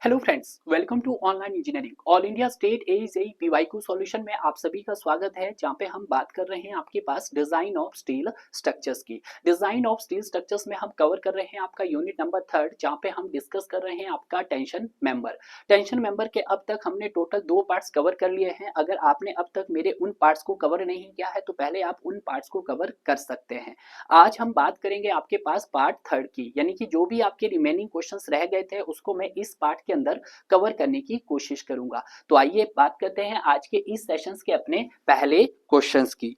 Hello friends, welcome to online engineering all India state AE JE PYQ solution में आप सभी का स्वागत है। जहां पे हम बात कर रहे हैं आपके पास डिजाइन ऑफ स्टील स्ट्रक्चर्स की। डिजाइन ऑफ स्टील स्ट्रक्चर्स में हम कवर कर रहे हैं आपका यूनिट नंबर 3 जहां पे हम डिस्कस कर रहे हैं आपका टेंशन मेंबर के अब तक हमने टोटल 2 पार्ट्स कवर कर लिए हैं। अगर आपने अब तक मेरे उन पार्ट्स को कवर नहीं किया है तो पहले आप उन पार्ट्स को कवर कर सकते हैं। आज हम बात करेंगे आपके पास पार्ट 3 की, यानी कि जो भी आपके रिमेनिंग क्वेश्चंस रह गए थे उसको मैं इस पार्ट के अंदर कवर करने की कोशिश करूंगा। तो आइए बात करते हैं आज के इस सेशंस के अपने पहले क्वेश्चंस की।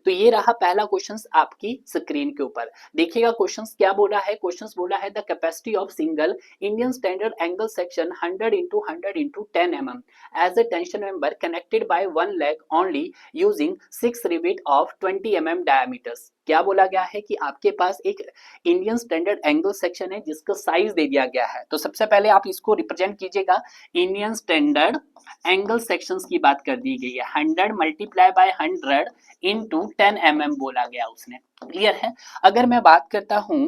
तो ये रहा पहला क्वेश्चंस आपकी स्क्रीन के ऊपर। देखिएगा क्वेश्चंस क्या बोला है। क्वेश्चंस बोला है the capacity of single Indian standard angle section 100 into 100 into 10 mm as a tension member connected by one leg only using 6 rivet of 20 mm diameters। क्या बोला गया है कि आपके पास एक इंडियन स्टैंडर्ड एंगल सेक्शन है जिसका साइज दे दिया गया है। तो सबसे पहले आप इसको रिप्रेजेंट कीजिएगा। इंडियन स्टैंडर्ड एंगल सेक्शंस की बात कर दी गई है। 100 मल्टीप्लाई बाय 100 इनटू 10 mm बोला गया उसने। क्लियर है। अगर मैं बात करता हूं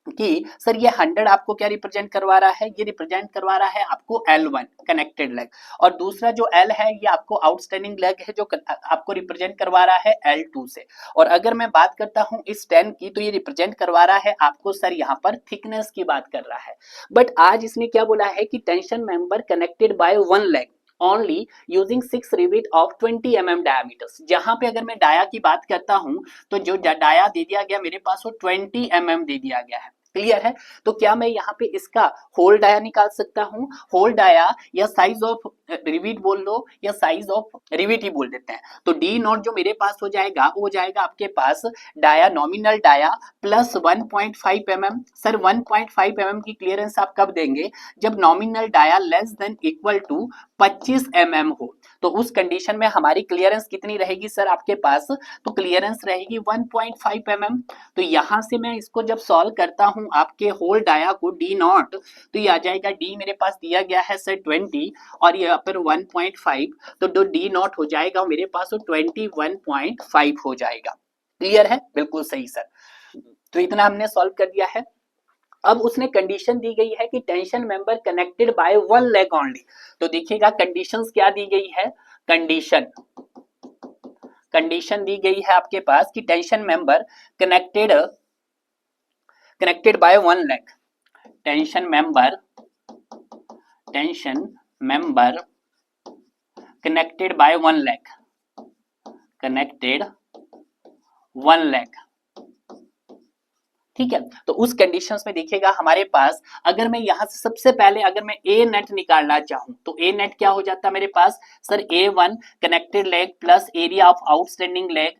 कि सर ये 100 आपको क्या रिप्रेजेंट करवा रहा है, ये रिप्रेजेंट करवा रहा है आपको L1 कनेक्टेड लेग, और दूसरा जो L है ये आपको आउटस्टैंडिंग लेग है जो आपको रिप्रेजेंट करवा रहा है L2 से। और अगर मैं बात करता हूं इस 10 की तो ये रिप्रेजेंट करवा रहा है आपको सर यहाँ पर थिकनेस की बात कर रहा है। बट आज इसने क्या बोला है कि tension member connected by one leg only using 6 rivet of 20 mm diameters. जहां पे अगर मैं डाया की बात करता हूं तो जो डाया दे दिया गया मेरे पास वो 20 mm दे दिया गया है। क्लियर है। तो क्या मैं यहाँ पे इसका होल डाया निकाल सकता हूँ। होल डाया या साइज ऑफ रिविट बोल लो या साइज ऑफ रिविट ही बोल देते हैं। तो डी नॉट जो मेरे पास हो जाएगा वो जाएगा आपके पास dia nominal dia plus 1.5 mm। Sir 1.5 mm की क्लियरेंस आप कब देंगे, जब nominal dia less than equal to 25 mm हो। तो उस कंडीशन में हमारी क्लियरेंस कितनी रहेगी सर आपके पास, तो क्लियरेंस रहेगी 1.5 mm। तो यहां से मैं इसको जब सॉल्व करता हूं आपके होल डाया को डी नॉट, तो ये आ जाएगा डी मेरे पास दिया गया है सर 20 और यहाँ पर 1.5, तो जो डी नॉट हो जाएगा मेरे पास वो 21.5 हो जाएगा। क्लियर है, बिल्कुल सही सर। तो इतना हमने सॉल्व कर दिया है। अब उसने कंडीशन दी गई है कि tension member connected by one leg only. तो देखिएगा कंडीशंस क्या दी गई है। कंडीशन दी गई है आपके पास कि tension member connected by one leg. Tension member connected by one leg. ठीक है। तो उस कंडीशंस में देखिएगा हमारे पास, अगर मैं यहां से सबसे पहले अगर मैं ए नेट निकालना चाहूं तो ए नेट क्या हो जाता है मेरे पास sir A1 connected leg plus area of outstanding leg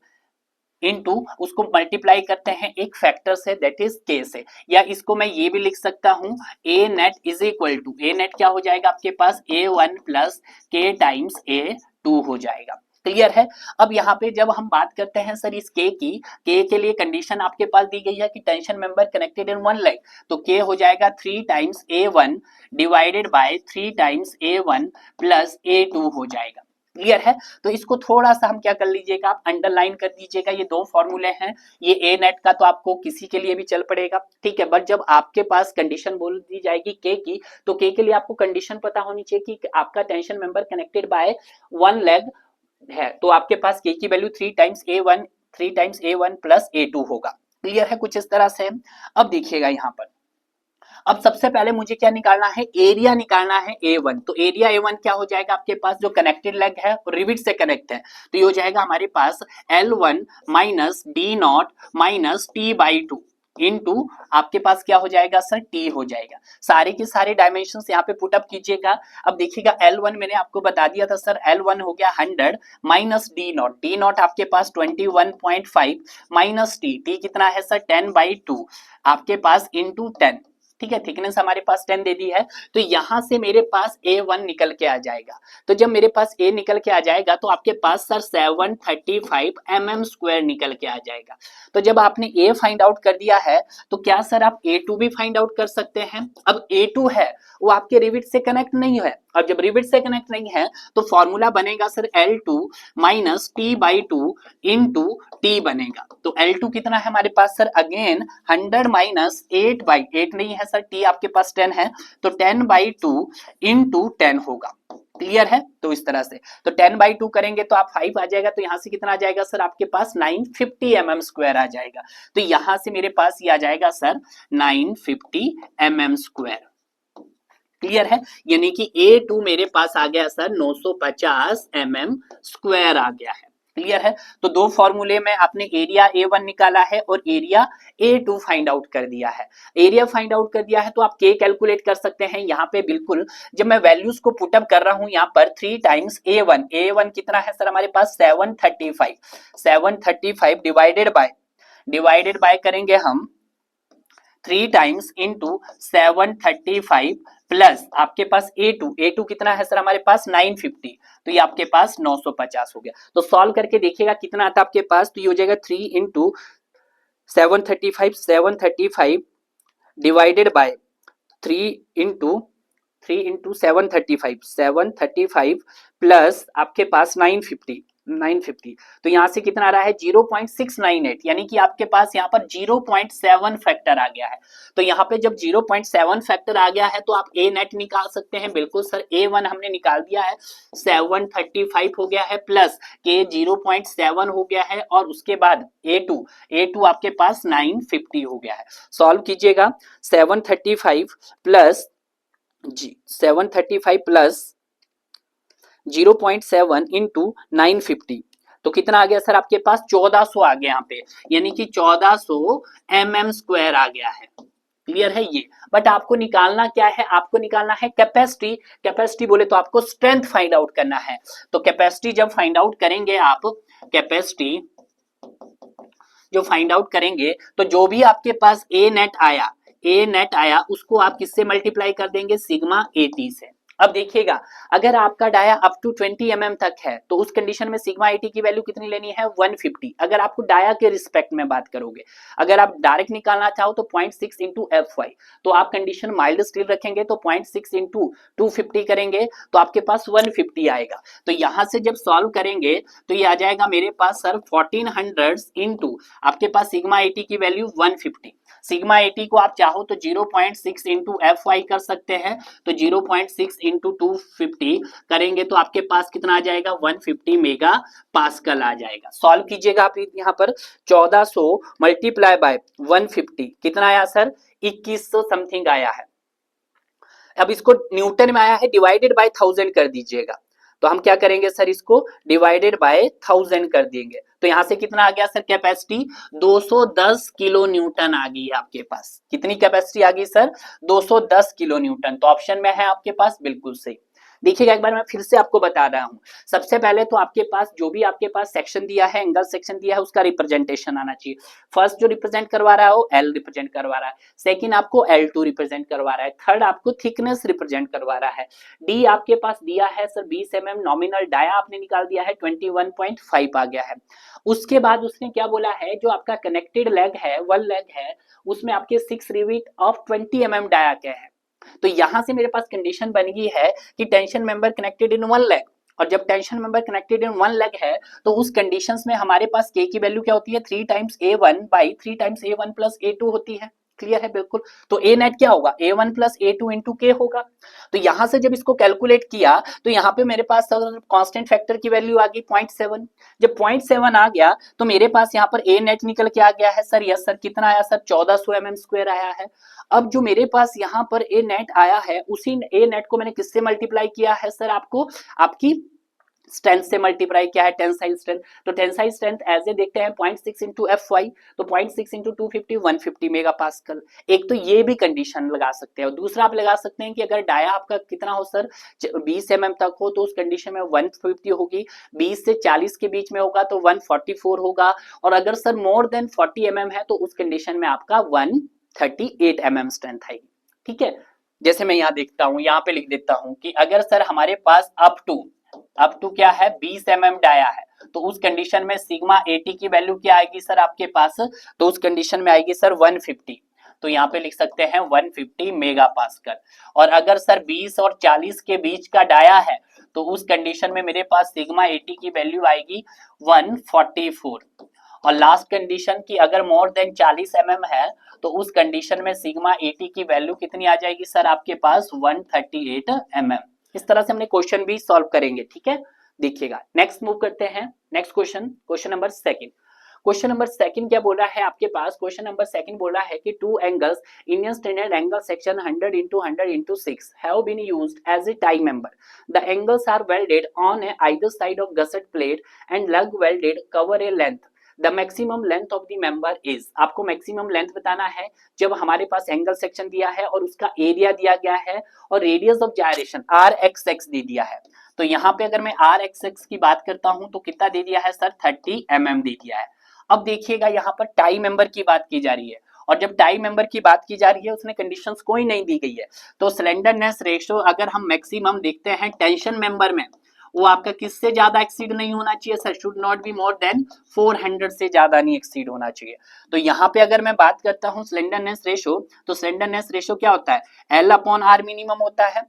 into उसको मल्टीप्लाई करते हैं एक फैक्टर से दैट इज के से, या इसको मैं ये भी लिख सकता हूं A net is equal to, A net क्या हो जाएगा आपके पास A1 प्लस के टाइम्स A2 हो जाएगा। क्लियर है। अब यहाँ पे जब हम बात करते हैं सर इस के की, के के लिए कंडीशन आपके पास दी गई है कि tension member connected in one leg, तो के हो जाएगा 3 times A1 divided by 3 times A1 plus A2 हो जाएगा। क्लियर है। तो इसको थोड़ा सा हम क्या कर लीजिएगा, आप अंडरलाइन कर दीजिएगा। ये दो फॉर्मूले हैं, ये ए नेट का तो आपको किसी के लिए भी चल पड़ेगा, ठीक है। बट जब आपके पास कंडीशन बोल दी जाएगी के की, तो के लिए आपको कंडीशन पता होनी चाहिए कि आपका tension member connected by one leg है, तो आपके पास के की value 3 times A1 plus A2 होगा। क्लियर है, कुछ इस तरह से। अब देखिएगा यहाँ पर, अब सबसे पहले मुझे क्या निकालना है, एरिया निकालना है A1। तो एरिया A1 क्या हो जाएगा आपके पास, जो कनेक्टेड लेग है रिविट से कनेक्ट है, तो ये हो जाएगा हमारे पास L1 minus D not minus T/2 into आपके पास क्या हो जाएगा सर, T हो जाएगा। सारे के सारे डायमेंशंस यहाँ पे पुट अप कीजिएगा। अब देखिएगा L1 मैंने आपको बता दिया था सर, L1 हो गया 100 माइनस डी नॉट आपके पास 21.5 माइनस T कितना है सर 10/2 आपके पास इनटू 10। ठीक है, थिकनेस हमारे पास 10 दे दी है, तो यहां से मेरे पास A1 निकल के आ जाएगा। तो जब मेरे पास A निकल के आ जाएगा तो आपके पास सर 735 mm स्क्वायर निकल के आ जाएगा। तो जब आपने A फाइंड आउट कर दिया है तो क्या सर आप A2 भी फाइंड आउट कर सकते हैं। अब A2 है वो आपके रिविट से कनेक्ट नहीं है, और जब रिवेट से कनेक्ट नहीं है तो फॉर्मूला बनेगा sir L2 minus T/2 into T बनेगा। तो L2 कितना है हमारे पास सर, अगेन 100 माइनस 8/8 नहीं है सर, T आपके पास 10 है तो 10/2 इंटू 10 होगा। क्लियर है? तो इस तरह से तो 10/2 करेंगे तो आप 5 आ जाएगा, तो यहां से कितना आ जाएगा सर आपके पास 950 mm स्क्वायर आ जाएगा। तो यहां से मेरे पास ये आ जाएगा सर 950 mm स्क्वायर। क्लियर है? यानी कि A2 मेरे पास आ गया सर 950 mm स्क्वायर आ गया है। क्लियर है? तो दो फॉर्मूले में आपने एरिया A1 निकाला है और एरिया A2 फाइंड आउट कर दिया है। एरिया फाइंड आउट कर दिया है तो आप K कैलकुलेट कर सकते हैं। यहाँ पे बिल्कुल जब मैं वैल्यूज को पुटअप कर रहा हूं यहाँ पर 3 टाइम्स A1 कितना है सर हमारे पास 735 डिवाइडेड बाय करेंगे हम 3 टाइम्स इंटू 735 प्लस आपके पास A2 कितना है सर हमारे पास 950, तो ये आपके पास 950 हो गया। तो सॉल्व करके देखिएगा कितना आता है आपके पास, तो ये हो जाएगा 3 into 735 divided by 3 into 735 plus आपके पास 950, तो यहां से कितना आ रहा है 0.698, यानी कि आपके पास यहाँ पर 0.7 फैक्टर आ गया है। तो यहाँ पे जब 0.7 फैक्टर आ गया है तो आप ए नेट निकाल सकते हैं। बिल्कुल सर, A1 हमने निकाल दिया है 735 हो गया है प्लस के 0.7 हो गया है और उसके बाद A2 आपके पास 950 हो गया है। सॉल्व कीजिएगा 735 प्लस 0.7 इंटू 950, तो कितना आ गया सर आपके पास 1400 आ गया यहाँ पे, यानी कि 1400 mm स्क्वायर आ गया है। क्लियर है ये? बट आपको निकालना क्या है, आपको निकालना है कैपेसिटी बोले तो आपको स्ट्रेंथ फाइंड आउट करना है। तो कैपेसिटी जब फाइंड आउट करेंगे आप, कैपेसिटी जो फाइंड आउट करेंगे तो जो भी आपके पास ए नेट आया उसको आप किससे मल्टीप्लाई कर देंगे, सिग्मा AT से। अब देखिएगा अगर आपका डाया अप टू 20 mm तक है तो उस कंडीशन में सिग्मा AT की वैल्यू कितनी लेनी है 150। अगर आपको डाया के रिस्पेक्ट में बात करोगे, अगर आप डायरेक्ट निकालना चाहो तो 0.6 इंटू FY, तो आप कंडीशन माइल्ड स्टील रखेंगे तो 0.6 इंटू 250 करेंगे तो आपके पास 150 आएगा। तो यहां से जब सॉल्व करेंगे तो ये आ जाएगा मेरे पास सर 1400 इंटू आपके पास सिग्मा AT की वैल्यू 150। सिग्मा AT को आप चाहो तो 0.6 इंटू FY कर सकते हैं, तो 0.6 इंटू 250 करेंगे तो आपके पास कितना आ जाएगा 150 मेगा पास्कल आ जाएगा। सॉल्व कीजिएगा आप यहाँ पर 1400 मल्टीप्लाई बाय 150 कितना आया सर 2100 समथिंग आया है। अब इसको न्यूटन में आया है, डिवाइडेड बाय 1000 कर दीजिएगा। तो हम क्या करेंगे सर, इसको डिवाइडेड बाय 1000 कर देंगे तो यहां से कितना आ गया सर कैपेसिटी 210 किलो न्यूटन आ गई है आपके पास। कितनी कैपेसिटी आ गई सर 210 किलो न्यूटन। तो ऑप्शन में है आपके पास बिल्कुल सही। देखिएगा एक बार मैं फिर से आपको बता रहा हूं, सबसे पहले तो आपके पास जो भी आपके पास सेक्शन दिया है, एंगल सेक्शन दिया है, उसका रिप्रेजेंटेशन आना चाहिए। फर्स्ट जो रिप्रेजेंट करवा रहा है वो L रिप्रेजेंट करवा रहा है, सेकंड आपको L2 रिप्रेजेंट करवा रहा है, थर्ड आपको थिकनेस रिप्रेजेंट करवा रहा है। डी आपके पास दिया है सर 20 mm, नॉमिनल डाया आपने निकाल दिया है 21.5 आ गया है। उसके बाद उसने क्या बोला है, जो आपका कनेक्टेड लेग है, वन लेग है, उसमें आपके 6 रिवेट ऑफ 20 mm डाया क्या है। तो यहां से मेरे पास कंडीशन बन गई है कि tension member connected in one leg, और जब tension member connected in one leg है तो उस कंडीशंस में हमारे पास K की वैल्यू क्या होती है 3 times A1 by 3 times A1 plus A2 होती है। क्लियर है? बिल्कुल। तो A नेट क्या होगा A1 plus A2 into K होगा। तो यहां से जब इसको कैलकुलेट किया तो यहाँ पे मेरे पास कांस्टेंट फैक्टर की वैल्यू आ गई 0.7। जब 0.7 आ गया तो मेरे पास यहाँ पर A नेट निकल के आ गया है सर, यस सर, कितना आया सर 1400 mm स्क्वायर आया है। अब जो मेरे पास यहाँ पर A नेट आया है, उसी A नेट को मैंने किससे मल्टीप्लाई किया है सर, आपको आपकी स्ट्रेंथ से मल्टीप्लाई किया है, टेंसाइल स्ट्रेंथ। तो टेंसाइल स्ट्रेंथ एज ए देखते हैं 0.6 इंटू FY, तो 0.6 इंटू 250 150 मेगा पास्कल। एक तो ये भी कंडीशन लगा सकते हैं, और दूसरा आप लगा सकते हैं कि अगर डाया आपका कितना हो सर 20 mm तक हो तो उस कंडीशन में 150 होगी, 20 से 40 के बीच में होगा तो 144 होगा, और अगर सर मोर देन 40 mm है तो उस कंडीशन में आपका 138 mm स्ट्रेंथ आएगी। ठीक है, जैसे मैं यहाँ देखता हूँ, यहाँ पे लिख देता हूँ कि अगर सर हमारे पास अप टू क्या है 20 mm डाया है तो उस कंडीशन में सिग्मा AT की वैल्यू क्या आएगी सर आपके पास, तो उस कंडीशन में आएगी सर 150। तो यहाँ पे लिख सकते हैं 150 मेगा पास्कल। और अगर सर 20 और 40 के बीच का डाया है तो उस कंडीशन में मेरे पास सिग्मा 80 की वैल्यू आएगी 144। और लास्ट कंडीशन की अगर मोर देन 40 है तो उस कंडीशन में सिग्मा 80 की वैल्यू कितनी आ जाएगी सर आपके पास 138 इस तरह से हमने क्वेश्चन भी सॉल्व करेंगे, ठीक है। देखिएगा नेक्स्ट मूव करते हैं। Next question, question number second. Question number second क्या बोल रहा है आपके पास? क्वेश्चन नंबर सेकंड बोल रहा है कि two angles Indian standard angle section 100 into 100 into 6 have been used as a tie member. The angles are welded on either side of gusset plate and lug welded cover a length. The maximum length of the member is, आपको maximum length बताना है जब हमारे पास angle section दिया है और उसका area दिया गया है और रेडियस ऑफ जायरेशन RXX दे दिया है। तो यहाँ पे अगर मैं RXX की बात करता हूं तो कितना दे दिया है सर? 30 mm दे दिया है। अब देखिएगा यहाँ पर टाई मेंबर की बात की जा रही है और जब टाई मेंबर की बात की जा रही है उसमें कंडीशंस कोई नहीं दी गई है। तो स्लेंडरनेस रेशियो अगर हम मैक्सिमम देखते हैं टेंशन मेंबर में, वो आपका किससे ज्यादा एक्सीड नहीं होना चाहिए sir? Should not be more than 400 से ज्यादा नहीं एक्सीड होना चाहिए। तो यहाँ पे अगर मैं बात करता हूँ स्लेंडरनेस रेशियो, तो स्लेंडरनेस रेशियो क्या होता है? L/R मिनिमम होता है,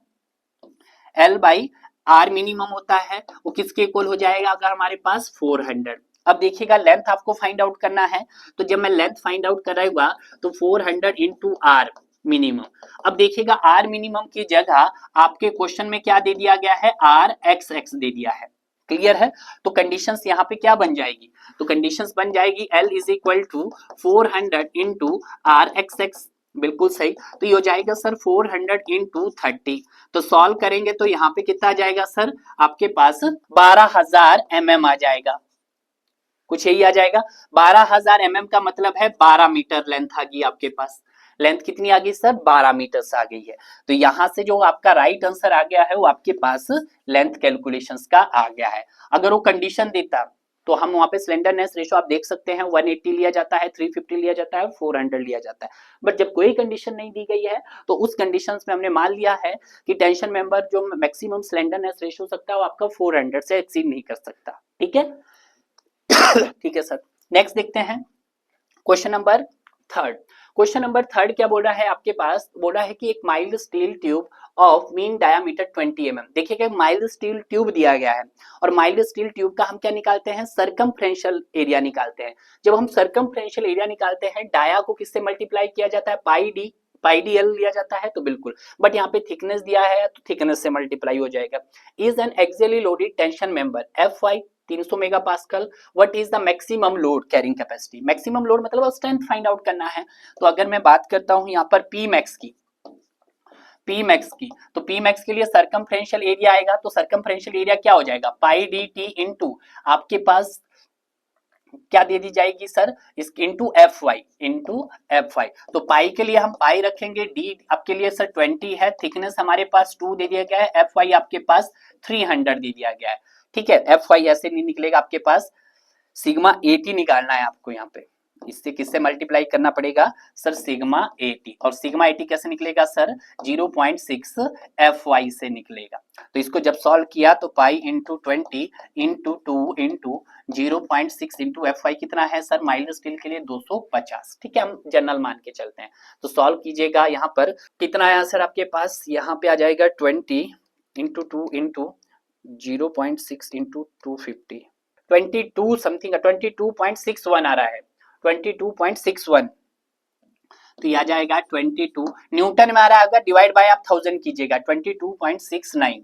L/R मिनिमम होता है। वो किसके इक्वल हो जाएगा अगर हमारे पास 400। अब देखिएगा लेंथ आपको फाइंड आउट करना है, तो जब मैं लेंथ फाइंड आउट कराऊंगा तो 400 into R मिनिमम। अब देखिएगा R मिनिमम की जगह आपके क्वेश्चन में क्या दे दिया गया है? RXX दे दिया है। क्लियर है? तो कंडीशंस यहाँ पे क्या बन जाएगी? तो कंडीशंस बन जाएगी L is equal to 400 into RXX। बिल्कुल सही। तो ये हो जाएगा सर 400 into 30। तो सॉल्व करेंगे तो यहाँ पे कितना आ जाएगा सर? आपके पास 12,000 mm आ जाएगा, कुछ यही आ जाएगा। 12,000 mm का मतलब है 12 मीटर लेंथ आ गई आपके पास। लेंथ कितनी आ गई सर? 12 मीटर से आ गई है। तो यहां से जो आपका राइट आंसर आ गया है वो आपके पास लेंथ कैलकुलेशंस का आ गया है। अगर वो कंडीशन देता तो हम वहां पे स्लेंडरनेस रेशियो आप देख सकते हैं 180 लिया जाता है, 350 लिया जाता है, 400 लिया जाता है। बट जब कोई कंडीशन नहीं दी गई है तो उस कंडीशंस में हमने मान लिया है कि टेंशन मेंबर जो मैक्सिमम स्लेंडरनेस रेशियो सकता है वो आपका 400 से एक्सीड नहीं कर सकता, ठीक है। ठीक है सर। नेक्स्ट देखते हैं question number third. Question number third क्या बोल रहा है आपके पास? बोल रहा है कि एक mild steel tube of mean diameter 20 mm। देखिएगा माइल्ड स्टील ट्यूब दिया गया है और माइल्ड स्टील ट्यूब का हम क्या निकालते हैं? सरकमफ्रेंशियल एरिया निकालते हैं। जब हम सरकमफ्रेंशियल एरिया निकालते हैं डाया को किससे मल्टीप्लाई किया जाता है? पाई डी एल लिया जाता है, तो बिल्कुल। बट यहाँ पे थिकनेस दिया है तो थिकनेस से मल्टीप्लाई हो जाएगा। Is an axially loaded tension member Fy 300 mega pascal, what is the maximum load carrying capacity? Maximum load मतलब स्ट्रेंथ फाइंड आउट करना है। तो अगर मैं बात करता हूं यहाँ पर P मैक्स की, तो P मैक्स के लिए सरकमफ्रेंशियल एरिया आएगा, तो सरकमफ्रेंशियल एरिया क्या हो जाएगा? पाई डी टी इंटू आपके पास क्या दे दी जाएगी सर? इस इंटू एफ वाई। तो पाई के लिए हम पाई रखेंगे, डी आपके लिए सर 20 है, थिकनेस हमारे पास 2 दे दिया गया है, एफ वाई आपके पास 300 दे दिया गया है, ठीक है। एफ वाई ऐसे नहीं निकलेगा आपके पास, सिग्मा 80 निकालना है आपको यहाँ पे। इससे किससे मल्टीप्लाई करना पड़ेगा सर? सिग्मा 80। और सिग्मा 80 कैसे निकलेगा सर? 0.6 Fy से निकलेगा। तो इसको जब सॉल्व किया तो pi into 20 into 2 into 0.6 into Fy कितना है सर? माइल्ड स्टील के लिए 250, ठीक है। हम जनरल मान के चलते हैं। तो सॉल्व कीजिएगा, यहाँ पर कितना आया सर आपके पास? यहाँ पे आ जाएगा 20 इंटू 2 इंटू 0.6 इंटू 250, 22 समथिंग, 22.61 आ रहा है, 22.61। तो ये आ जाएगा 22 न्यूटन में आ रहा है। अगर डिवाइड बाय आप 1000 कीजिएगा 22.69,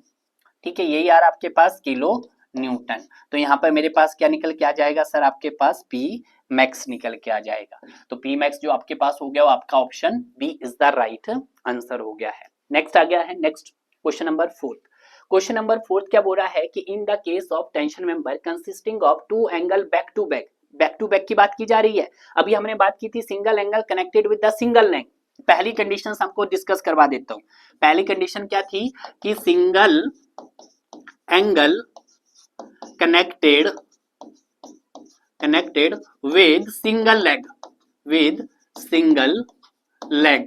ठीक है। यही आ रहा है आपके पास किलो न्यूटन। तो यहाँ पर मेरे पास क्या निकल के आ जाएगा सर? आपके पास P मैक्स निकल के आ जाएगा। तो P मैक्स जो आपके पास हो गया वो आपका option B is the right answer हो गया है। नेक्स्ट आ गया है next question number fourth. Question number fourth क्या बोल रहा है कि in the case of tension member consisting of two angle back to back की बात की जा रही है। अभी हमने बात की थी single angle connected with the single leg. पहली कंडीशन हमको डिस्कस करवा देता हूं। पहली कंडीशन क्या थी कि single angle connected with single leg,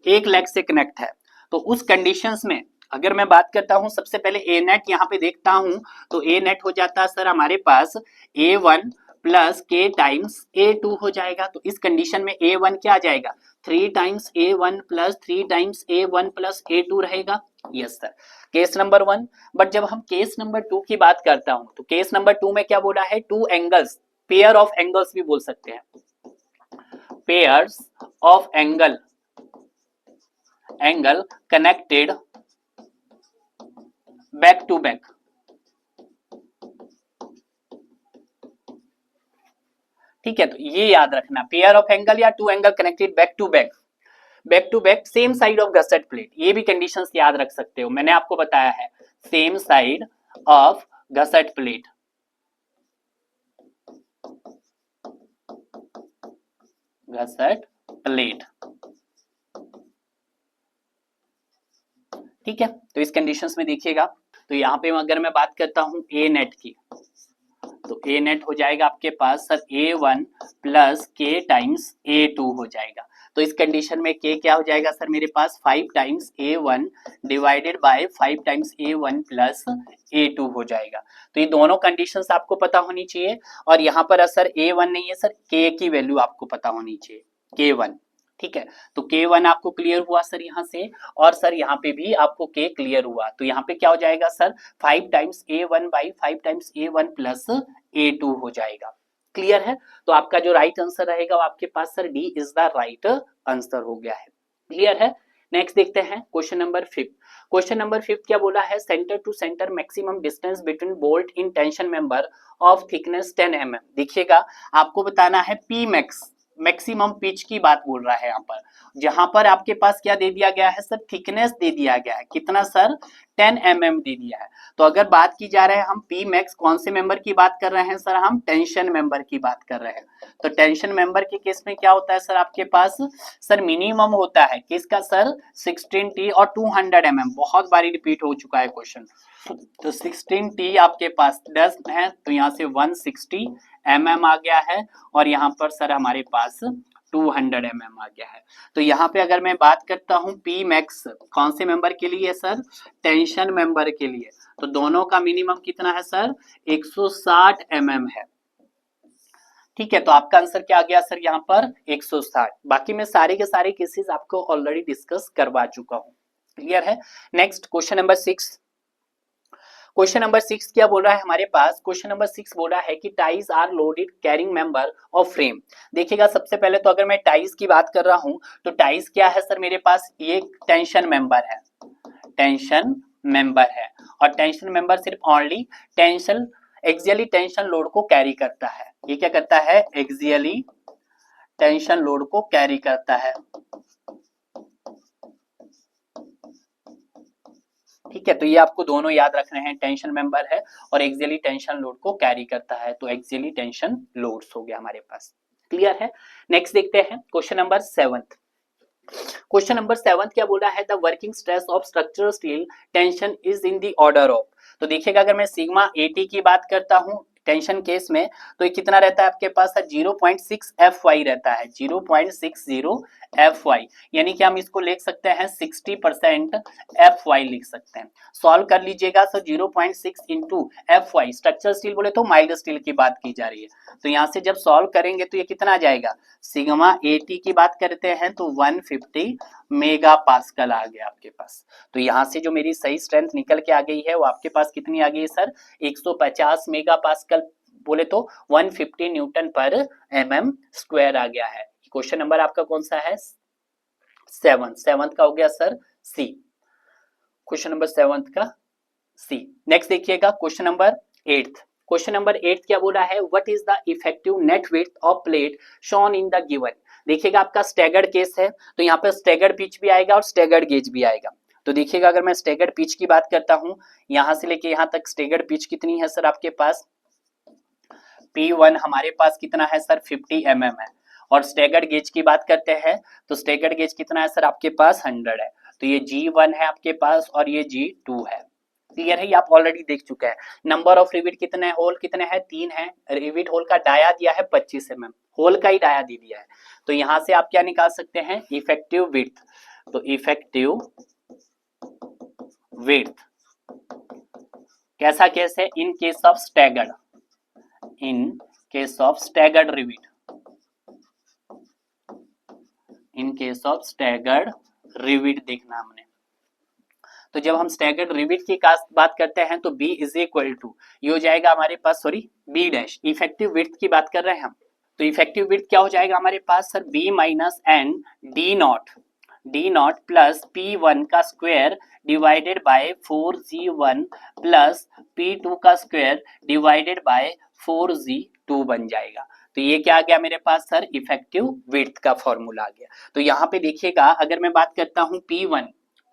एक लेग से कनेक्ट है। तो उस कंडीशंस में अगर मैं बात करता हूं, सबसे पहले ए नेट यहां पे देखता हूं, तो ए नेट हो जाता है सर हमारे पास A1 प्लस के टाइम्स A2 हो जाएगा। तो इस कंडीशन में A1 क्या आ जाएगा, 3 times A1 plus 3 times A1 plus A2 रहेगा। Yes sir, case number 1। But जब हम केस नंबर 2 की बात करता हूं तो केस नंबर 2 में क्या बोला है, two angles, pair of angles भी बोल सकते हैं, pairs of angle connected back to back. ठीक है, तो ये याद रखना, पेयर ऑफ एंगल या two angle connected back to back same side of gusset plate, ये भी कंडीशंस याद रख सकते हो, मैंने आपको बताया है, same side of gusset plate, gusset plate. ठीक है, तो इस कंडीशंस में देखिएगा, तो यहाँ पे अगर मैं बात करता हूं ए नेट की, तो ए नेट हो जाएगा आपके पास सर A1 प्लस के टाइम्स A2 हो जाएगा। तो इस कंडीशन में के क्या हो जाएगा सर मेरे पास 5 times A1 divided by 5 times A1 plus A2 हो जाएगा। तो ये दोनों कंडीशंस आपको पता होनी चाहिए, और यहाँ पर सर A1 नहीं है सर, के की वैल्यू आपको पता होनी चाहिए, K1। ठीक है, तो K1 आपको क्लियर हुआ सर यहाँ से, और सर यहाँ पे भी आपको K क्लियर हुआ, तो यहाँ पे क्या हो जाएगा sir 5 times A1 by 5 times A1 plus A2 हो जाएगा। क्लियर है, तो आपका जो राइट आंसर रहेगा वो आपके पास sir D is the right answer हो गया है। क्लियर है, नेक्स्ट देखते हैं क्वेश्चन नंबर 5। क्वेश्चन नंबर 5 क्या बोला है, centre to centre maximum distance between bolt in tension member of thickness 10 mm। देखिएगा, आपको बताना है पी मैक्स, मैक्सिमम पिच की बात बोल रहा है यहाँ पर, जहां पर आपके पास क्या दे दिया गया है सर, थिकनेस दे दिया गया है, कितना सर 10 mm दे दिया है। तो अगर बात की जा रहा है हम पी मैक्स कौन से मेंबर की बात कर रहे हैं सर, हम टेंशन मेंबर की बात कर रहे हैं। तो टेंशन मेंबर के केस में क्या होता है सर आपके पास, सर मिनिमम होता है किसका सर 16T और 200 mm, बहुत बारी रिपीट हो चुका है क्वेश्चन। तो 16T आपके पास 10 है, तो यहाँ से 160 mm आ गया है, और यहाँ पर सर हमारे पास 200 mm आ गया है। तो यहाँ पे अगर मैं बात करता हूँ पी मैक्स कौन से मेंबर के लिए सर, टेंशन मेंबर के लिए, तो दोनों का मिनिमम कितना है सर 160 mm है। ठीक है, तो आपका आंसर क्या आ गया सर यहाँ पर 160। बाकी मैं सारे के सारे केसेस आपको ऑलरेडी डिस्कस करवा चुका हूँ। क्लियर है, next question number 6। Question number 6 क्या बोल रहा है हमारे पास, क्वेश्चन नंबर 6 बोल रहा है कि ties are loaded carrying member of frame. देखिएगा, सबसे पहले तो अगर मैं टाइज की बात कर रहा हूं तो टाइज क्या है सर मेरे पास, ये टेंशन मेंबर है, टेंशन मेंबर है, और टेंशन मेंबर सिर्फ only tension axially tension load को कैरी करता है। ये क्या करता है, एक्सियली टेंशन लोड को कैरी करता है। ठीक है, तो ये आपको दोनों याद रखने हैं, टेंशन मेंबर है और एक्सियली टेंशन लोड को कैरी करता है, तो एक्सियली टेंशन लोड्स हो गया हमारे पास। क्लियर है, नेक्स्ट देखते हैं क्वेश्चन नंबर 7। क्वेश्चन नंबर 7 क्या बोल रहा है, the working stress of structural steel tension is in the order of. तो देखिएगा, अगर मैं सिग्मा एटी की बात करता हूं टेंशन केस में, तो ये कितना रहता है आपके पास 0.6 FY रहता है, 0.60 FY, यानी कि हम इसको लिख सकते हैं 60% FY लिख सकते हैं। सॉल्व कर लीजिएगा, तो 0.6 इंटू FY, स्ट्रक्चरल स्टील बोले तो माइल्ड स्टील की बात की जा रही है, तो यहाँ से जब सॉल्व करेंगे तो ये कितना आ जाएगा, सिग्मा एटी की बात करते हैं तो 150 मेगा पास्कल आ गया आपके पास। तो यहाँ से जो मेरी सही स्ट्रेंथ निकल के आ गई है वो आपके पास कितनी आ गई है सर, 150 मेगा पास्कल बोले तो 150 न्यूटन पर mm स्क्वायर आ गया है। क्वेश्चन नंबर आपका कौन सा है, 7th का हो गया सर सी, क्वेश्चन नंबर 7th का सी। नेक्स्ट देखिएगा क्वेश्चन नंबर 8। क्वेश्चन नंबर 8 क्या बोला है, what is the effective net width of plate shown in the given. देखिएगा, आपका स्टैगर्ड केस है, तो यहाँ पे स्टैगर्ड पिच भी आएगा और स्टैगर्ड गेज भी आएगा। तो देखिएगा, अगर मैं स्टैगर्ड पिच की बात करता हूँ, यहां से लेके यहाँ तक स्टैगर्ड पिच कितनी है सर आपके पास, P1 हमारे पास कितना है सर 50 mm है, और स्टैगर्ड गेज की बात करते हैं तो स्टैगर्ड गेज कितना है सर आपके पास 100 है, तो ये G1 है आपके पास और ये G2 है। क्लियर है, ये आप ऑलरेडी देख चुके हैं। नंबर ऑफ रिविट कितने हैं, होल कितने हैं, 3 है, रिविट होल का डाया दिया है 25 mm, होल का ही डाया दे दिया है, तो यहां से आप क्या निकाल सकते हैं, इफेक्टिव विड्थ। तो इफेक्टिव विड्थ कैसा केस है, in case of staggered, in case of staggered rivet, in case of staggered rivet देखना हमने। तो जब हम स्टैगर्ड रिविट की बात करते हैं तो b इज इक्वल टू, ये हो जाएगा हमारे पास, sorry b dash, effective width की बात कर रहे हैं हम। तो इफेक्टिव विड्थ क्या हो जाएगा हमारे पास sir, b minus N D naught plus p1 का square divided by 4g1 plus p2 का स्क्वायर डिवाइडेड बाय 4g2 बन जाएगा। तो ये क्या आ गया मेरे पास सर, इफेक्टिव विड्थ का फॉर्मूला आ गया। तो यहाँ पे देखिएगा, अगर मैं बात करता हूँ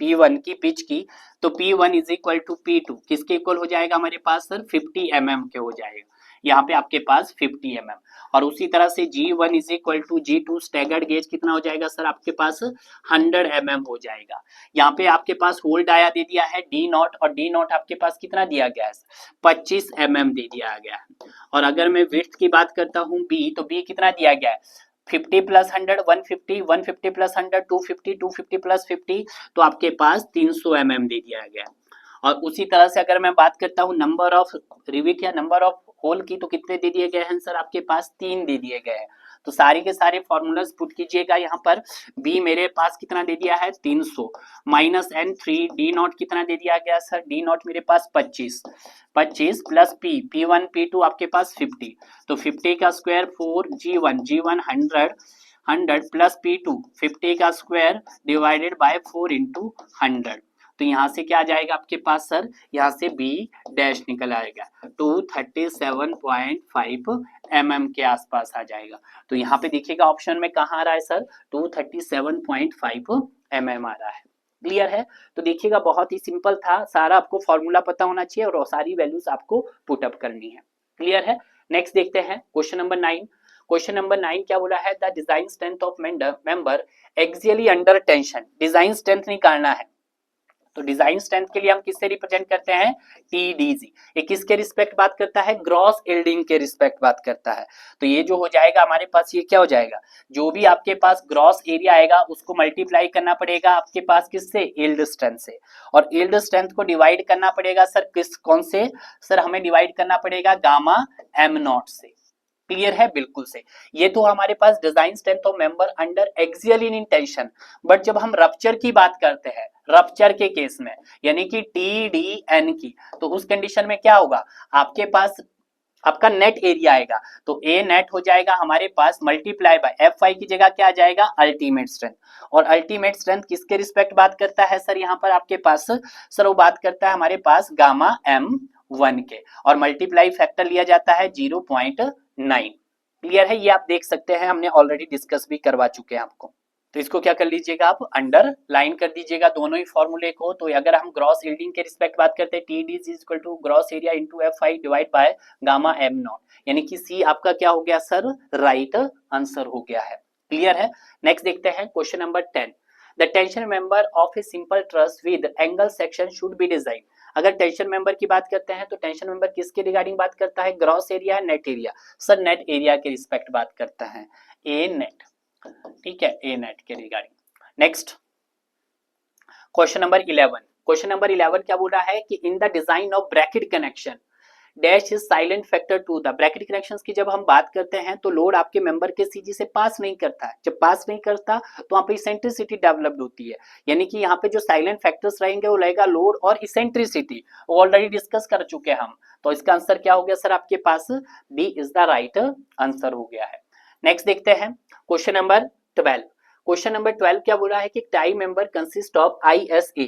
P1 की पिच की, तो P1 is equal to P2 किसके इक्वल हो जाएगा हमारे पास सर, 50 mm के हो जाएगा, यहाँ पे आपके पास 50 mm। और उसी तरह से G1 is equal to G2 staggered gauge कितना हो जाएगा सर, आपके पास 100 mm हो जाएगा। यहाँ पे आपके पास होल डाया दे दिया है D नॉट, और D नॉट आपके पास कितना दिया गया है, 25 mm दे दिया गया है। और अगर मैं विड्थ की बात करता हूँ B, तो B कितना दिया गया है, 50 प्लस 100 150, 150 प्लस 100 250, 250 प्लस 50, तो आपके पास 300 mm दे दिया गया। और उसी तरह से अगर मैं बात करता हूँ नंबर ऑफ रिविट या नंबर ऑफ होल की, तो कितने दे दिए गए हैं सर, आपके पास 3 दे दिए गए हैं। तो सारे के सारे फॉर्मूलाज पुट कीजिएगा यहाँ पर। बी मेरे पास कितना दे दिया है, 300 माइनस एन 3, डी नॉट कितना दे दिया गया सर, डी नॉट मेरे पास 25 प्लस P1 P2 आपके पास 50, तो 50 का स्क्वायर 4, G1 100 प्लस P2 50 का स्क्वायर डिवाइडेड बाय 4 इंटू 100। तो यहाँ से क्या आ जाएगा आपके पास सर, यहाँ से B डैश निकल आएगा 237.5 mm के आसपास आ जाएगा। तो यहाँ पे देखिएगा ऑप्शन में कहाँ आ रहा है सर, 237.5 mm आ रहा है। क्लियर है? तो देखिएगा बहुत ही सिंपल था, सारा आपको फॉर्मूला पता होना चाहिए और सारी वैल्यूज आपको पुट अप करनी है। क्लियर है? नेक्स्ट देखते हैं क्वेश्चन नंबर 9। क्वेश्चन नंबर 9 क्या बोला है, the design strength of member axially under tension. Design strength निकालना है, तो डिजाइन स्ट्रेंथ के लिए हम किससे रिप्रेजेंट करते हैं, TDG। ये किसके रिस्पेक्ट बात करता है, ग्रॉस यील्डिंग के रिस्पेक्ट बात करता है। तो ये जो हो जाएगा हमारे पास, ये क्या हो जाएगा, जो भी आपके पास ग्रॉस एरिया आएगा उसको मल्टीप्लाई करना पड़ेगा आपके पास किससे, यील्ड स्ट्रेंथ से। और यील्ड स्ट्रेंथ को डिवाइड करना पड़ेगा सर कौन से, सर हमें डिवाइड करना पड़ेगा गामा m0 से। क्लियर है? बिल्कुल से। ये तो हमारे पास design strength of member under axial in tension. But जब हम रप्चर की बात करते हैं, रप्चर के केस में यानी कि TDN की, तो उस कंडीशन में क्या होगा, आपके पास आपका नेट एरिया आएगा, तो ए नेट हो जाएगा हमारे पास मल्टीप्लाई बाय Fy की जगह क्या आ जाएगा, अल्टीमेट स्ट्रेंथ। और अल्टीमेट स्ट्रेंथ किसके रिस्पेक्ट बात करता है सर, यहाँ पर आपके पास सर वो बात करता है हमारे पास गामा m1 के, और मल्टीप्लाई फैक्टर लिया जाता है 0.9। क्लियर है? ये आप देख सकते हैं, हमने ऑलरेडी डिस्कस भी करवा चुके हैं आपको। तो इसको क्या कर लीजिएगा, आप अंडर लाइन कर दीजिएगा दोनों ही फॉर्मूले को। तो अगर हम ग्रॉस यील्डिंग के रिस्पेक्ट बात करते हैं, TDG is equal to gross area into Fy divide by gamma m0, यानी कि सी आपका क्या हो गया सर, राइट आंसर हो गया है। क्लियर है? नेक्स्ट देखते हैं question number 10। The tension member of a simple truss with angle section should be design. अगर टेंशन मेंबर की बात करते हैं तो टेंशन मेंबर किसके रिगार्डिंग बात करता है, gross area, net area. Sir net area के रिस्पेक्ट बात करता है, ए नेट। ठीक है, ए नेट के regarding. Next question number 11। Question number 11 क्या बोल रहा है कि in the design of bracket connection dash is silent factor to the. Bracket connections की जब हम बात करते हैं तो लोड आपके मेंबर के सीजी से पास नहीं करता है। जब पास नहीं करता तो वहां पे इसेंट्रिसिटी डेवलप्ड होती है, यानी कि यहाँ पे जो साइलेंट फैक्टर्स रहेंगे वो रहेगा लोड और इसेंट्रिसिटी, ऑलरेडी डिस्कस कर चुके हैं हम। तो इसका आंसर क्या हो गया सर, आपके पास D is the right answer हो गया है। नेक्स्ट देखते हैं क्वेश्चन नंबर 12। क्वेश्चन नंबर 12 क्या बोल रहा है कि tie member consist of ISA।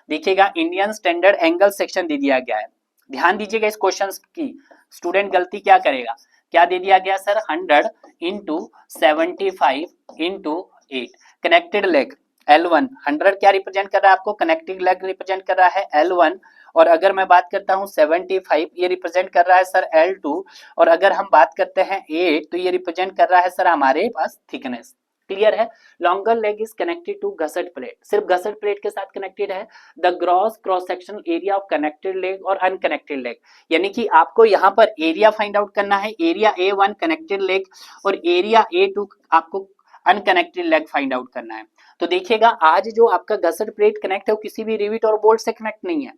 देखिएगा इंडियन स्टैंडर्ड एंगल सेक्शन दे दिया गया है। ध्यान दीजिएगा इस क्वेश्चन की, स्टूडेंट गलती क्या करेगा, क्या दे दिया गया sir, 100 into 75 into 8 connected leg L1। 100 क्या रिप्रेजेंट कर रहा है आपको, कनेक्टेड लेग रिप्रेजेंट कर रहा है L1। और अगर मैं बात करता हूं 75, ये रिप्रेजेंट कर रहा है सर L2। और अगर हम बात करते हैं 8, तो ये रिप्रेजेंट कर रहा है सर हमारे पास थिकनेस। क्लियर है? Longer leg is connected to gusset plate, सिर्फ गसेट प्लेट के साथ कनेक्टेड है। The gross cross sectional area of connected leg और अनकनेक्टेड लेग, यानी कि आपको यहाँ पर एरिया फाइंड आउट करना है, एरिया A1 कनेक्टेड लेग और एरिया A2 आपको अनकनेक्टेड लेग फाइंड आउट करना है। तो देखिएगा आज जो आपका गसेट प्लेट कनेक्ट है वो किसी भी रिविट और बोल्ट से कनेक्ट नहीं है,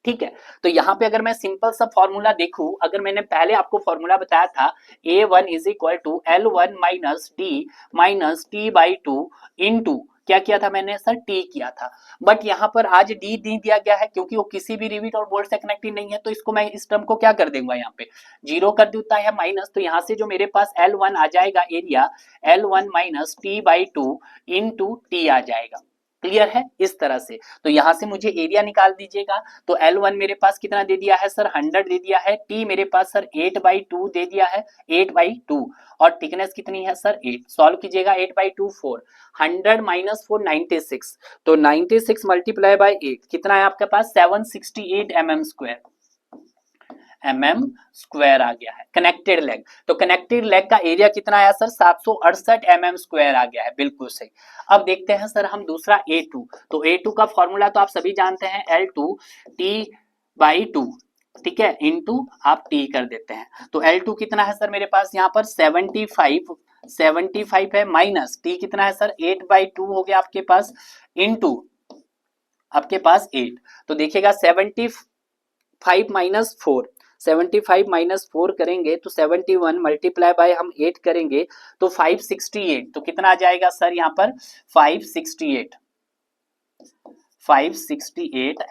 ठीक है। तो यहाँ पे अगर मैं सिंपल सा फॉर्मूला देखूं, अगर मैंने पहले आपको फॉर्मूला बताया था A1 is equal to L1 minus D minus T by two into क्या किया था मैंने सर, टी किया था। बट यहाँ पर आज डी दी दिया गया है क्योंकि वो किसी भी रिविट और बोल्ट से कनेक्टेड नहीं है, तो इसको मैं इस टर्म को क्या कर दूंगा, यहाँ पे जीरो कर देता है माइनस। तो यहाँ से जो मेरे पास L1 आ जाएगा area L1 minus T by two into T आ जाएगा। क्लियर है इस तरह से। तो यहां से मुझे एरिया निकाल दीजिएगा। तो L1 मेरे पास कितना दे दिया है सर, 100 दे दिया है। T मेरे पास सर 8/2 दे दिया है, 8/2। और थिकनेस कितनी है सर, 8। सॉल्व कीजिएगा, 8/2 4, 100 माइनस 4 96। तो 96 मल्टीप्लाई बाय 8 कितना है आपके पास, 768 mm² आ गया है कनेक्टेड लेग। तो कनेक्टेड लेग का एरिया कितना आया सर, 768 mm² आ गया है, बिल्कुल सही। अब देखते हैं सर हम दूसरा A2। तो A2 का फॉर्मूला तो आप सभी जानते हैं, L2 T/2, ठीक है, इंटू आप T कर देते हैं। तो L2 कितना है सर मेरे पास यहाँ पर 75 है, माइनस T कितना है सर 8/2 हो गया आपके पास, इंटू आपके पास 8। तो देखिएगा 75 माइनस 4, 75 माइनस 4 करेंगे तो 71 मल्टीप्लाई बाय हम 8 करेंगे तो 568। तो कितना आ जाएगा सर यहाँ पर 568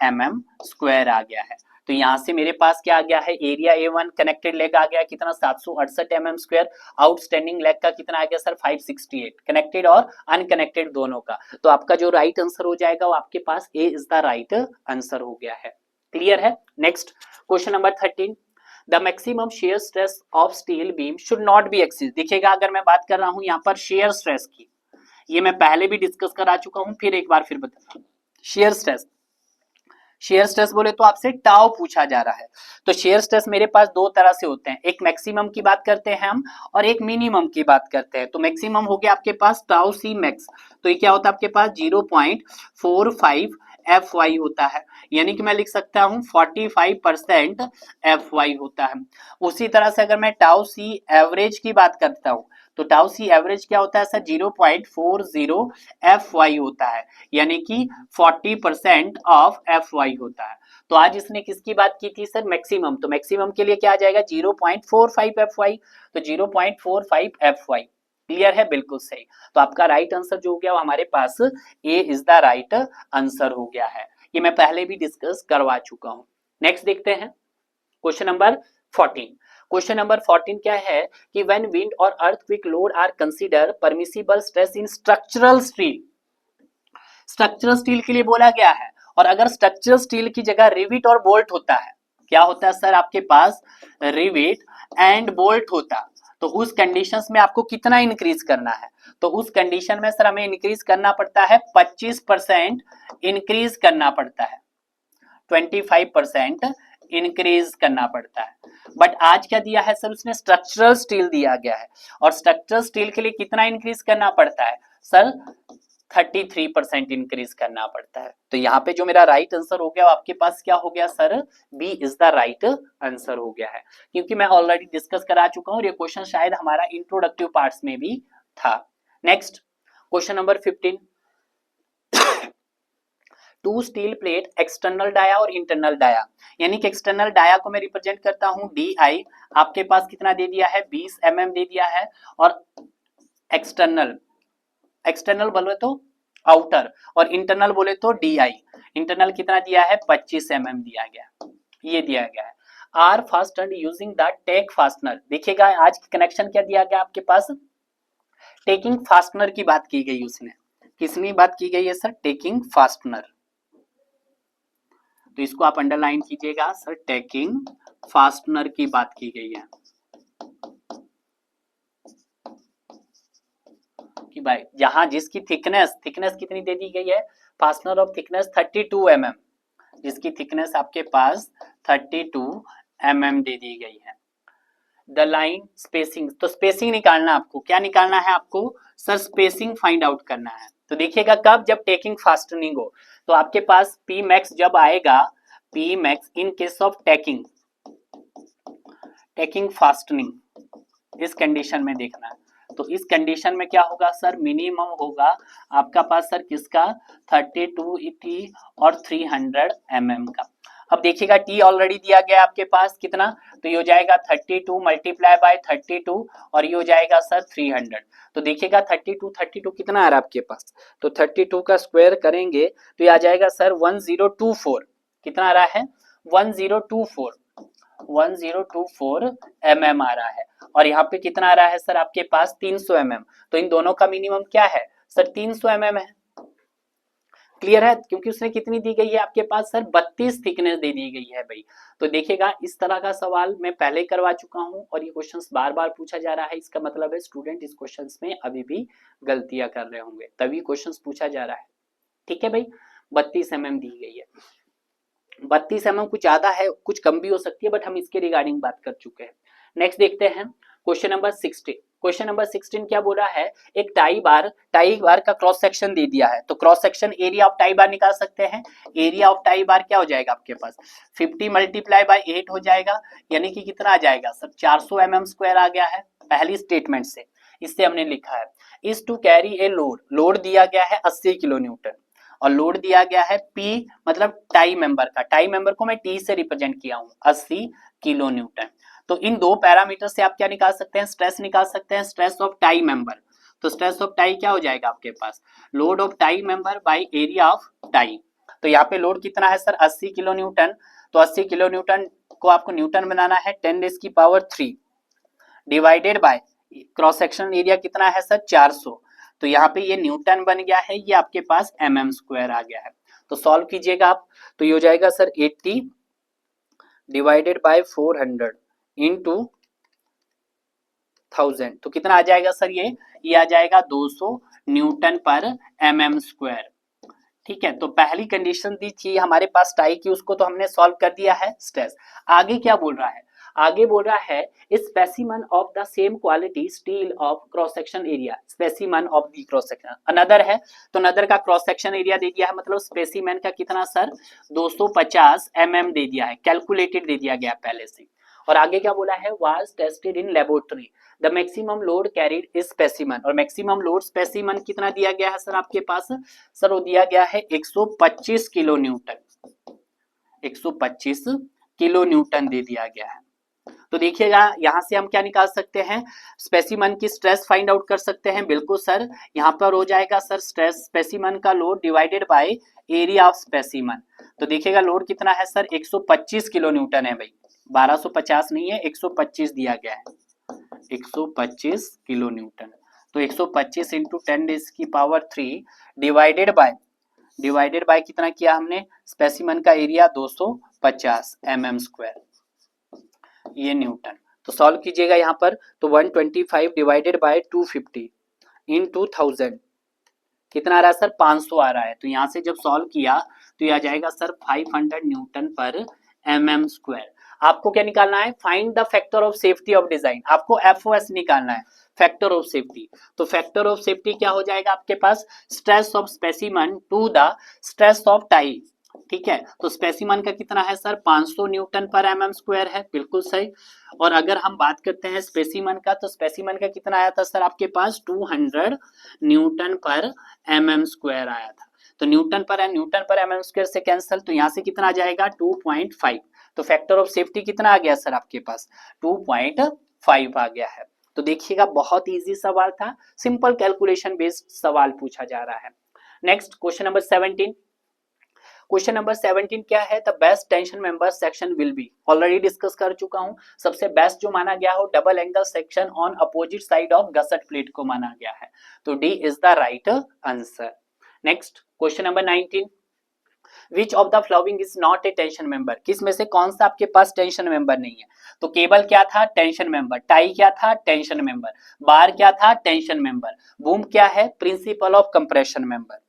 mm² आ गया है। तो यहां से मेरे पास क्या आ गया है, एरिया A1 कनेक्टेड लेग आ गया कितना 768 mm², आउटस्टैंडिंग लेग का कितना आ गया सर 568, कनेक्टेड और अनकनेक्टेड दोनों का। तो आपका जो राइट आंसर हो जाएगा वो आपके पास ए इज द राइट आंसर हो गया है। क्लियर है। Next question number 13, the maximum shear stress of steel beam should not be exceed. देखिएगा अगर मैं बात कर रहा हूं यहाँ पर शेयर स्ट्रेस की, ये मैं पहले भी डिस्कस करा चुका हूं, फिर एक बार फिर बता। शेयर स्ट्रेस, शेयर स्ट्रेस बोले तो आपसे टाउ पूछा जा रहा है। तो शेयर स्ट्रेस मेरे पास दो तरह से होते हैं, एक मैक्सिमम की बात करते हैं हम और एक मिनिमम की बात करते हैं। तो मैक्सिमम हो गया आपके पास टाउ सी मैक्स, तो ये क्या होता है आपके पास 0.45 Fy होता है, यानी कि मैं लिख सकता हूं 45% Fy होता है। उसी तरह से अगर मैं टाउ सी एवरेज की बात करता हूं तो टाउ सी एवरेज क्या होता है सर 0.40 Fy होता है, यानी कि 40% ऑफ Fy होता है। तो आज इसने किसकी बात की थी सर, मैक्सिमम। तो मैक्सिमम के लिए क्या आ जाएगा 0.45 Fy, तो 0.45 Fy। क्लियर है, बिल्कुल सही। तो आपका राइट आंसर जो हो गया वो हमारे पास ए इज द राइट आंसर हो गया है। ये मैं पहले भी डिस्कस करवा चुका हूं। नेक्स्ट देखते हैं क्वेश्चन नंबर 14। क्वेश्चन नंबर 14 क्या है कि व्हेन विंड और earthquake load are consider permissible stress in structural steel, structural steel के लिए बोला गया है। और अगर स्ट्रक्चरल स्टील की जगह रिविट और बोल्ट होता है, क्या होता है सर आपके पास रिविट एंड बोल्ट होता, तो उस कंडीशंस में आपको कितना इंक्रीज करना है। तो उस कंडीशन में सर हमें इंक्रीज करना पड़ता है 25% इंक्रीज करना पड़ता है, 25% इंक्रीज करना पड़ता है। बट आज क्या दिया है सर, उसने स्ट्रक्चरल स्टील दिया गया है और स्ट्रक्चरल स्टील के लिए कितना इंक्रीज करना पड़ता है सर 33% इंक्रीज करना पड़ता है। तो यहाँ पे जो मेरा राइट आंसर हो गया आपके पास क्या हो गया sir, B is the right answer हो गया है, क्योंकि मैं ऑलरेडी डिस्कस करा चुका हूँ। ये क्वेश्चन शायद हमारा इंट्रोडक्टिव पार्ट्स में भी था। Next question number 15, two steel plate external dia और इंटरनल डाया, यानी कि एक्सटर्नल डाया को मैं रिप्रेजेंट करता हूं DI, आपके पास कितना दे दिया है 20 mm दे दिया है। और एक्सटर्नल, एक्सटर्नल बोले तो आउटर और इंटरनल बोले तो DI, इंटरनल कितना दिया है 25 mm दिया गया, ये दिया गया है। Are fastened using the tack fastener, देखिएगा आज कनेक्शन क्या दिया गया आपके पास, टेकिंग फास्टनर की बात की गई, उसने किसने बात की गई है सर, टेकिंग फास्टनर। तो इसको आप अंडरलाइन कीजिएगा सर, टेकिंग फास्टनर की बात की गई है कि भाई जहां जिसकी थिकनेस कितनी दे दी गई है, फास्टनर ऑफ थिकनेस 32 mm, जिसकी थिकनेस आपके पास 32 mm दे दी गई है। द लाइन स्पेसिंग, तो स्पेसिंग निकालना आपको, क्या निकालना है आपको सर, स्पेसिंग फाइंड आउट करना है। तो देखिएगा कब, जब टेकिंग फास्टनिंग हो, तो आपके पास P मैक्स जब आएगा, P max in case of taking fastening, इस कंडीशन में देखना है। तो इस कंडीशन में क्या होगा सर, मिनिमम होगा आपका पास सर किसका 32 80 और 300 mm का। अब देखिएगा टी ऑलरेडी दिया गया आपके पास कितना, तो ये हो जाएगा 32 मल्टीप्लाई बाय 32 और ये हो जाएगा सर 300। तो देखिएगा 32 कितना आ रहा है आपके पास, तो 32 का स्क्वायर करेंगे तो ये आ जाएगा सर 1024। कितना आ रहा है 1024, 1024 mm आ रहा है। और यहाँ पे कितना आ रहा है सर आपके पास 300 mm। तो इन दोनों का मिनिमम क्या है सर 300 mm है। क्लियर है, क्योंकि उसने कितनी दी गई है आपके पास सर 32 थिकनेस दे दी गई है भाई। तो देखिएगा इस तरह का सवाल मैं पहले करवा चुका हूं और ये क्वेश्चंस बार बार पूछा जा रहा है, इसका मतलब है स्टूडेंट इस क्वेश्चंस में अभी भी गलतियां कर रहे होंगे, तभी क्वेश्चंस पूछा जा रहा है। ठीक है भाई, 32 mm दी गई है। 32 mm कुछ ज्यादा है कुछ कम भी हो सकती है, बट हम इसके रिगार्डिंग बात कर चुके हैं। नेक्स्ट देखते हैं क्वेश्चन नंबर 16। क्वेश्चन नंबर 16 क्या बोला है, एक टाई बार का क्रॉस सेक्शन दे दिया है, तो cross section area of tie bar निकाल सकते हैं। एरिया ऑफ टाई बार क्या हो जाएगा आपके पास 50 मल्टीप्लाई बाय 8 हो जाएगा, यानी कि कितना आ जाएगा सर 400 mm स्क्वायर आ गया है पहली स्टेटमेंट से। इससे हमने लिखा है is to carry a load दिया गया है 80 किलो न्यूटन और लोड दिया गया है P मतलब टाई मेंबर का, टाई मेंबर को मैं T से रिप्रेजेंट किया हूं 80 किलो न्यूटन। तो इन दो पैरामीटर से आप क्या निकाल सकते हैं, स्ट्रेस निकाल सकते हैं, स्ट्रेस ऑफ टाई मेंबर। तो स्ट्रेस ऑफ टाई क्या हो जाएगा आपके पास load of tie member by area of tie. तो यहाँ पे लोड कितना है सर 80 किलो न्यूटन, तो 80 किलो न्यूटन को आपको न्यूटन बनाना है 10⁻³ divided by cross section area कितना है सर 400। तो यहाँ पे ये न्यूटन बन गया है, ये आपके पास mm² आ गया है। तो सॉल्व कीजिएगा आप, तो ये हो जाएगा सर 80 डिवाइडेड बाय 400 इंटू 1000। तो कितना आ जाएगा सर ये आ जाएगा 200 न्यूटन पर mm²। ठीक है, तो पहली कंडीशन दी थी हमारे पास टाई की, उसको तो हमने सॉल्व कर दिया है स्ट्रेस। आगे क्या बोल रहा है, आगे बोल रहा है specimen of the same quality steel of cross section area, specimen of the cross section another है, तो अनदर का क्रॉस सेक्शन एरिया दे दिया है, मतलब स्पेसिमन का कितना सर 250 mm दे दिया है, कैलकुलेटेड दे दिया गया पहले से। और आगे क्या बोला है was tested in laboratory the maximum load carried is specimen, और मैक्सिमम लोड स्पेसिमन कितना दिया गया है सर आपके पास, सर वो दिया गया है 125 किलो न्यूटन, 125 किलो न्यूटन दे दिया गया है। तो देखिएगा यहां से हम क्या निकाल सकते हैं, स्पेसिमन की स्ट्रेस फाइंड आउट कर सकते हैं। बिल्कुल सर, यहाँ पर हो जाएगा सर स्ट्रेस स्पेसिमन का load divided by area of specimen. तो देखिएगा लोड कितना है सर 125 किलो न्यूटन है भाई, 1250 नहीं है 125 दिया गया है, 125 किलो न्यूटन। तो 125 इंटू 10⁻³ डिवाइडेड बाय कितना किया हमने, स्पेसिमन का एरिया 250 mm², ये न्यूटन। तो सॉल्व कीजिएगा यहाँ पर, तो 125 डिवाइडेड बाय 250 इंटू 1000 कितना आ रहा है सर 500 आ रहा है। तो यहाँ से जब सॉल्व किया तो ये आ जाएगा सर 500 न्यूटन पर mm²। आपको क्या निकालना है, find the factor of safety of design, आपको FOS निकालना है, फैक्टर ऑफ सेफ्टी। तो फैक्टर ऑफ सेफ्टी क्या हो जाएगा आपके पास, stress of specimen to the stress of tie. ठीक है, तो स्पेसिमन का कितना है सर 500 न्यूटन पर mm² है, बिल्कुल सही। और अगर हम बात करते हैं स्पेसिमन का, तो स्पेसिमन का कितना आया था सर आपके पास 200 न्यूटन पर mm² आया था। तो न्यूटन पर mm² से कैंसिल, तो यहाँ से कितना आ जाएगा 2.5। तो फैक्टर ऑफ सेफ्टी कितना आ गया सर आपके पास 2.5 आ गया है। तो देखिएगा बहुत इजी सवाल था, सिंपल कैलकुलेशन बेस्ड सवाल पूछा जा रहा है। Next question number 17। Question number 17 क्या है, the best tension member section will be, already discuss कर चुका हूं, सबसे बेस्ट जो माना गया हो double angle section on opposite side of gusset plate को माना गया है। तो D is the right answer. Next question number 19, which of the following is not a tension member, किस में से कौन सा आपके पास टेंशन मेंबर नहीं है। तो केबल क्या था टेंशन मेंबर, टाई क्या था टेंशन मेंबर, बार क्या था टेंशन मेंबर, बूम क्या है principle of compression member.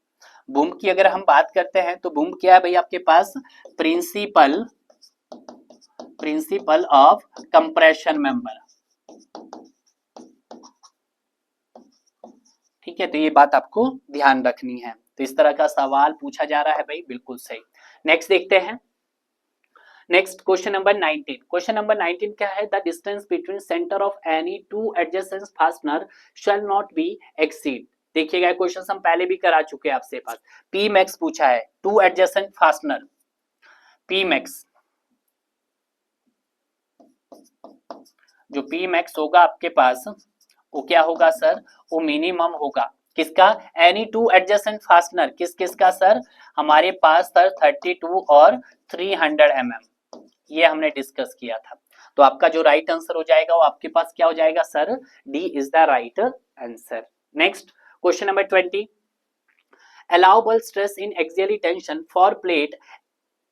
Boom की अगर हम बात करते हैं तो बूम क्या है भाई आपके पास प्रिंसिपल ऑफ कंप्रेशन मेंबर। ठीक है, तो ये बात आपको ध्यान रखनी है। तो इस तरह का सवाल पूछा जा रहा है भाई, बिल्कुल सही। नेक्स्ट देखते हैं, next question number 19। Question number 19 क्या है, the distance between centre of any two adjacent fastener shall not be exceed. देखिएगा क्वेश्चन हम पहले भी करा चुके हैं आपसे पास, पी मैक्स पूछा है two adjacent fastener, P max जो पी मैक्स होगा आपके पास वो क्या होगा सर, वो मिनिमम होगा किसका, एनी टू एडजेसेंट फास्टनर, किस किस का सर, हमारे पास सर 32 और 300 mm, ये हमने डिस्कस किया था। तो आपका जो राइट आंसर हो जाएगा वो आपके पास क्या हो जाएगा sir, D is the right answer. Next question number 20, allowable stress in axially tension for plate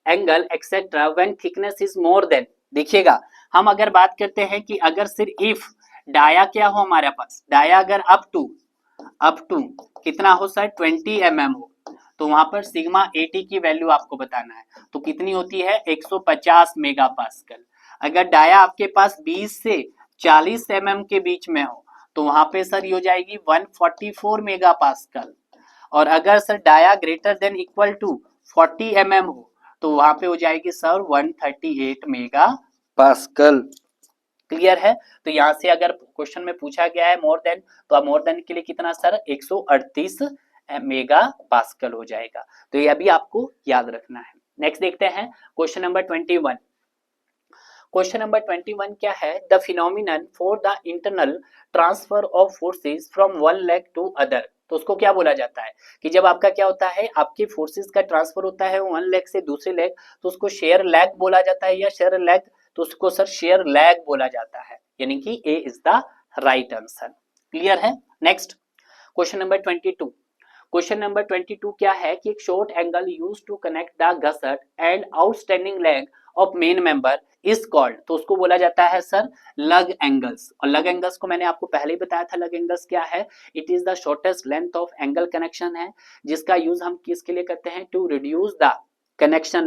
angle etcetera when thickness is more than, देखिएगा हम अगर बात करते हैं कि अगर सिर्फ इफ डाया क्या हो हमारे पास, डाया अगर अप टू कितना हो सर 20 mm हो, तो वहां पर सिग्मा एटी की वैल्यू आपको बताना है, तो कितनी होती है 150 मेगा पास्कल। अगर डाया आपके पास 20 से 40 mm के बीच में हो तो वहां पे सर ये हो जाएगी 144 मेगा पास्कल। और अगर sir dia greater than equal to 40 mm हो तो वहां पे हो जाएगी सर 138 मेगा पास्कल। क्लियर है, तो यहां से अगर क्वेश्चन में पूछा गया है मोर देन, तो अब मोर देन के लिए कितना सर 138 मेगा पास्कल हो जाएगा, तो ये अभी आपको याद रखना है। नेक्स्ट देखते हैं क्वेश्चन नंबर 21। क्वेश्चन नंबर 21 क्या है, the phenomenon for the internal transfer of forces from one leg to other, तो उसको क्या बोला जाता है कि जब आपका क्या होता है, आपके फोर्सेस का ट्रांसफर होता है वन लेग से दूसरे लेग, तो उसको शेयर लेग बोला जाता है या शेयर लेग, तो उसको सर शेयर लेग बोला जाता है, यानी कि A is the right answer. Clear है। Next question number 22। Question number 22 क्या है कि एक short angle used to connect the gusset and outstanding leg of main member is called, तो उसको बोला जाता है सर लग एंगल्स। और लग एंगल्स को मैंने आपको पहले ही बताया था, लग एंगल्स क्या है, it is the shortest length of angle connection है, जिसका यूज हम किसके लिए करते हैं, to reduce the connection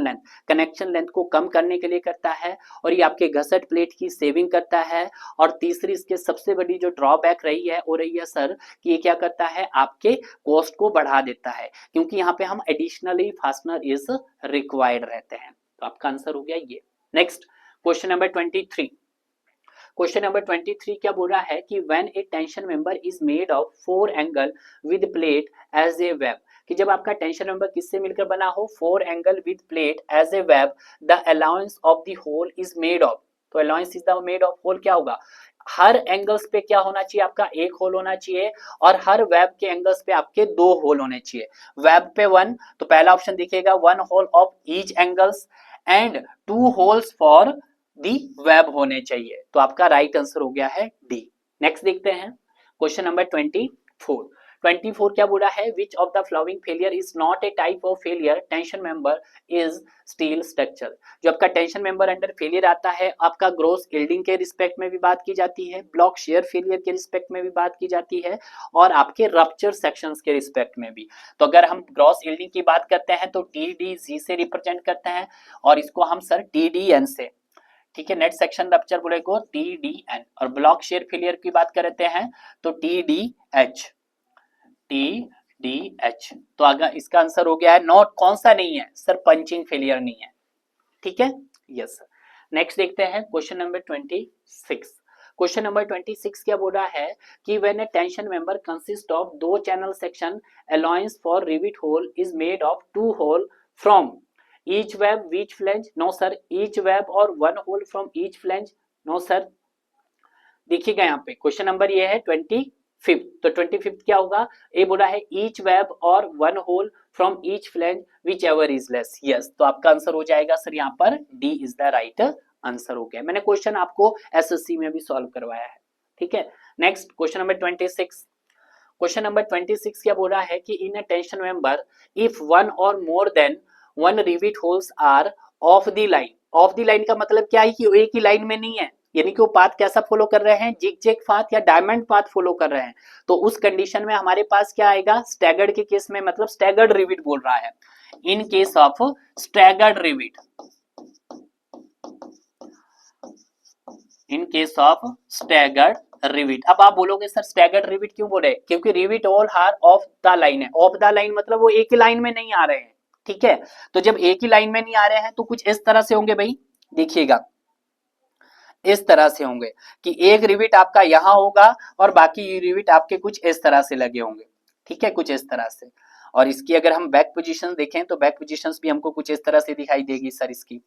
length को कम करने के लिए करता है, और ये आपके घसट प्लेट की सेविंग करता है। और तीसरी इसके सबसे बड़ी जो ड्रॉबैक रही है वो रही है सर कि ये क्या करता है, आपके कॉस्ट को बढ़ा देता है, क्योंकि यहाँ पे हम एडिशनली फास्टनर इज रिक्वायर्ड रहते हैं। तो आपका आंसर हो गया ये। Next question number 23। Question number 23 क्या बोल रहा है कि when a tension member is made of 4 angle with plate as a web, कि जब आपका टेंशन मेंबर किससे मिलकर बना हो, 4 angle with plate as a web, the allowance of the hole is made of, तो allowance is the made of hole क्या होगा, हर एंगल्स पे क्या होना चाहिए, आपका एक होल होना चाहिए, और हर वेब के एंगल्स पे आपके 2 होल होने चाहिए। वेब पे 1, तो पहला ऑप्शन दिखेगा 1 hole of each angles and 2 holes for the web होने चाहिए, तो आपका राइट आंसर हो गया है डी। नेक्स्ट देखते हैं क्वेश्चन नंबर 24। 24 क्या बोला है, which of the flowing failure is not a type of failure tension member is steel structure, जो आपका टेंशन मेंबर अंडर फेलियर आता है, आपका ग्रॉस यील्डिंग के रिस्पेक्ट में भी बात की जाती है, ब्लॉक शेयर फेलियर के रिस्पेक्ट में भी बात की जाती है, और आपके रप्चर सेक्शंस के रिस्पेक्ट में भी। तो अगर हम ग्रॉस यील्डिंग की बात करते हैं तो टी डी जी से रिप्रेजेंट करते हैं, और इसको हम सर टी डी एन से, ठीक है, नेट सेक्शन रप्चर बोले को TDN, और ब्लॉक शेयर फेलियर की बात करते हैं तो TDH। तो अगर इसका आंसर हो गया है नॉट, कौन सा नहीं है सर, पंचिंग फेलियर नहीं है, ठीक है, यस सर। नेक्स्ट देखते हैं क्वेश्चन नंबर 26। क्वेश्चन नंबर 26 क्या बोल रहा है कि when a tension member consist of 2 channel section allowance for rivet hole is made of 2 hole from each web which flange, no sir, each web or 1 hole from each flange, no sir। देखिएगा यहाँ पे question number ये है 25, तो 25 क्या होगा, ये बोला है each web और 1 hole from each flange whichever is less, yes, तो आपका आंसर हो जाएगा सर यहाँ पर D is the right answer हो गया। मैंने क्वेश्चन आपको SSC में भी सॉल्व करवाया है, ठीक है। Next question number 26। Question number 26 क्या बोल रहा है कि in a tension member if one or more than 1 rivet holes are off the line, off the line का मतलब क्या है कि वो एक ही लाइन में नहीं है, यानी कि वो पाथ कैसा फॉलो कर रहे हैं, जिग-जैग पाथ या डायमंड पाथ फॉलो कर रहे हैं, तो उस कंडीशन में हमारे पास क्या आएगा, स्टैगर्ड के केस में, मतलब स्टैगर्ड रिविट बोल रहा है, in case of staggered rivet, in case of staggered rivet. अब आप बोलोगे सर स्टैगर्ड रिविट क्यों बोले, क्योंकि rivet all are off the line है, ऑफ द लाइन मतलब वो एक ही लाइन में नहीं आ रहे हैं, ठीक है। तो जब एक ही लाइन में नहीं आ रहे हैं तो कुछ इस तरह से होंगे भाई, देखिएगा इस तरह से होंगे कि एक रिविट आपका यहां होगा और बाकी रिविट आपके कुछ इस तरह से लगे होंगे, ठीक है, कुछ इस तरह से। और इसकी अगर हम बैक पोजीशन देखें तो बैक पोजीशंस भी हमको कुछ इस तरह से दिखाई देगी सर इसकी,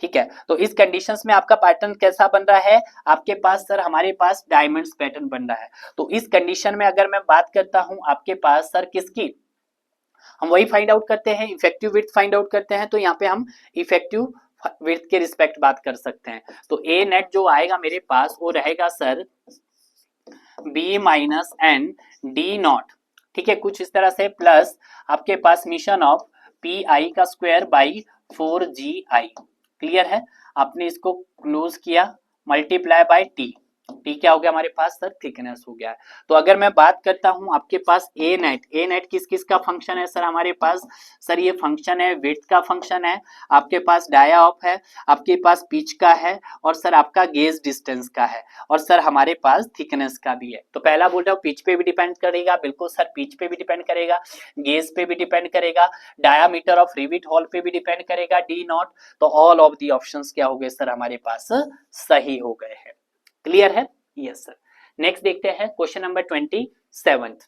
ठीक है, तो इस कंडीशंस में आपका पैटर्न कैसा बन रहा है, आपके पास सर हमारे पास डायमंड्स पैटर्न बन रहा है। तो इस कंडीशन में अगर मैं बात करता हूं आपके पास सर किसकी, हम वही फाइंड आउट करते हैं, इफेक्टिव विड्थ फाइंड आउट करते हैं। तो यहाँ पे हम इफेक्टिव विड्थ के रिस्पेक्ट बात कर सकते हैं। तो ए नेट जो आएगा मेरे पास वो रहेगा sir B minus N D naught, ठीक है, कुछ इस तरह से, प्लस आपके पास मिशन ऑफ पी आई का स्क्वायर बाई 4GI। क्लियर है, आपने इसको क्लोज किया, मल्टीप्लाई बाय टी, टी क्या हो गया हमारे पास सर, थिकनेस हो गया है। तो अगर मैं बात करता हूं आपके पास ए नेट किस किस का फंक्शन है सर हमारे पास, सर ये फंक्शन है विड्थ का फंक्शन है, आपके पास डाया ऑफ है, आपके पास पिच का है, और सर आपका गेज डिस्टेंस का है, और सर हमारे पास थिकनेस का भी है। तो पहला बोल रहा हूँ पिच पे भी डिपेंड करेगा, बिल्कुल सर पिच पे भी डिपेंड करेगा, गेज पे भी डिपेंड करेगा, डायामीटर ऑफ रिविट हॉल पे भी डिपेंड करेगा, डी नॉट। तो ऑल ऑफ दी ऑप्शंस क्या हो गए सर हमारे पास सही हो गए हैं। क्लियर है, यस सर। नेक्स्ट देखते हैं क्वेश्चन नंबर 27।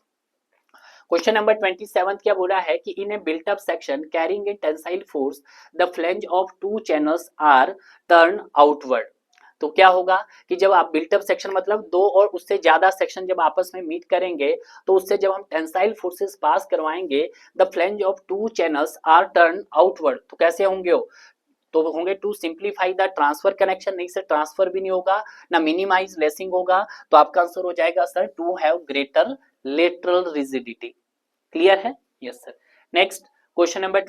क्वेश्चन नंबर 27 क्या बोला है कि in a built up section carrying a tensile force the flange of two channels are turn outward. तो क्या होगा कि जब आप बिल्ट अप सेक्शन मतलब दो और उससे ज्यादा सेक्शन जब आपस में मीट करेंगे तो उससे जब हम टेंसाइल फोर्सेस पास करवाएंगे, the flange of two channels are turn outward, तो कैसे होंगे वो, तो होंगे to simplify the transfer connection, नहीं सर ट्रांसफर भी नहीं होगा ना मिनिमाइज लेसिंग होगा, तो आपका आंसर हो जाएगा sir to have greater lateral rigidity. Clear है, yes sir. Next question number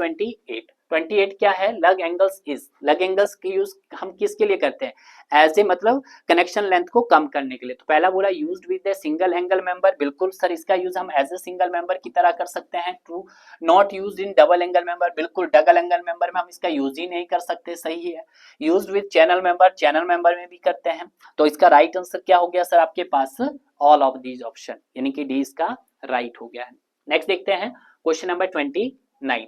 28 क्या है, lug angles is, lug angles की यूज हम किसके लिए करते हैं, एज ए मतलब कनेक्शन लेंथ को कम करने के लिए। तो पहला बोला used with a single angle member, बिल्कुल सर इसका यूज हम एज ए सिंगल मेंबर की तरह कर सकते हैं, true. Not used in double angle member, बिल्कुल डबल एंगल मेंबर में हम इसका यूज ही नहीं कर सकते, सही है। Used with channel member, channel member में भी करते हैं। तो इसका राइट आंसर क्या हो गया सर आपके पास, ऑल ऑफ दीज ऑप्शन, यानी कि डी इसका राइट हो गया है। नेक्स्ट देखते हैं क्वेश्चन नंबर 29।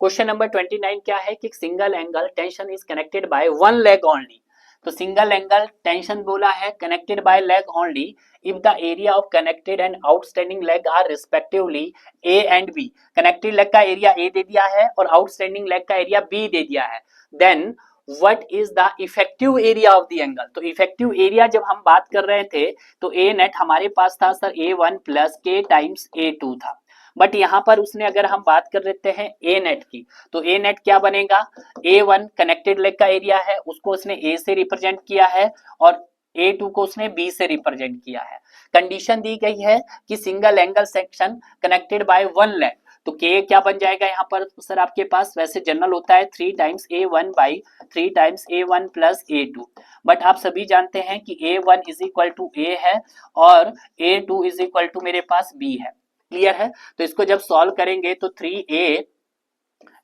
क्वेश्चन नंबर 29 क्या है कि single angle tension is connected by one leg only. तो सिंगल एंगल टेंशन बोला है connected by leg only if the area of connected and outstanding leg are respectively A and B. Connected leg का area A दे दिया है और outstanding leg का area B दे दिया है, then what is the effective area of the angle. तो इफेक्टिव एरिया जब हम बात कर रहे थे तो ए नेट हमारे पास था सर A1 प्लस के टाइम्स A2 था, बट यहाँ पर उसने अगर हम बात कर लेते हैं ए नेट की, तो ए नेट क्या बनेगा, A1 कनेक्टेड लेग का एरिया है उसको उसने ए से रिप्रेजेंट किया है और A2 को उसने बी से रिप्रेजेंट किया है। कंडीशन दी गई है कि single angle section connected by one leg, तो के क्या बन जाएगा यहाँ पर सर आपके पास, वैसे जनरल होता है 3 times A1 by 3 times A1 plus A2, but आप सभी जानते हैं कि A1 is equal to A है और A2 इज इक्वल टू मेरे पास B है। क्लियर है, तो इसको जब सॉल्व करेंगे तो 3A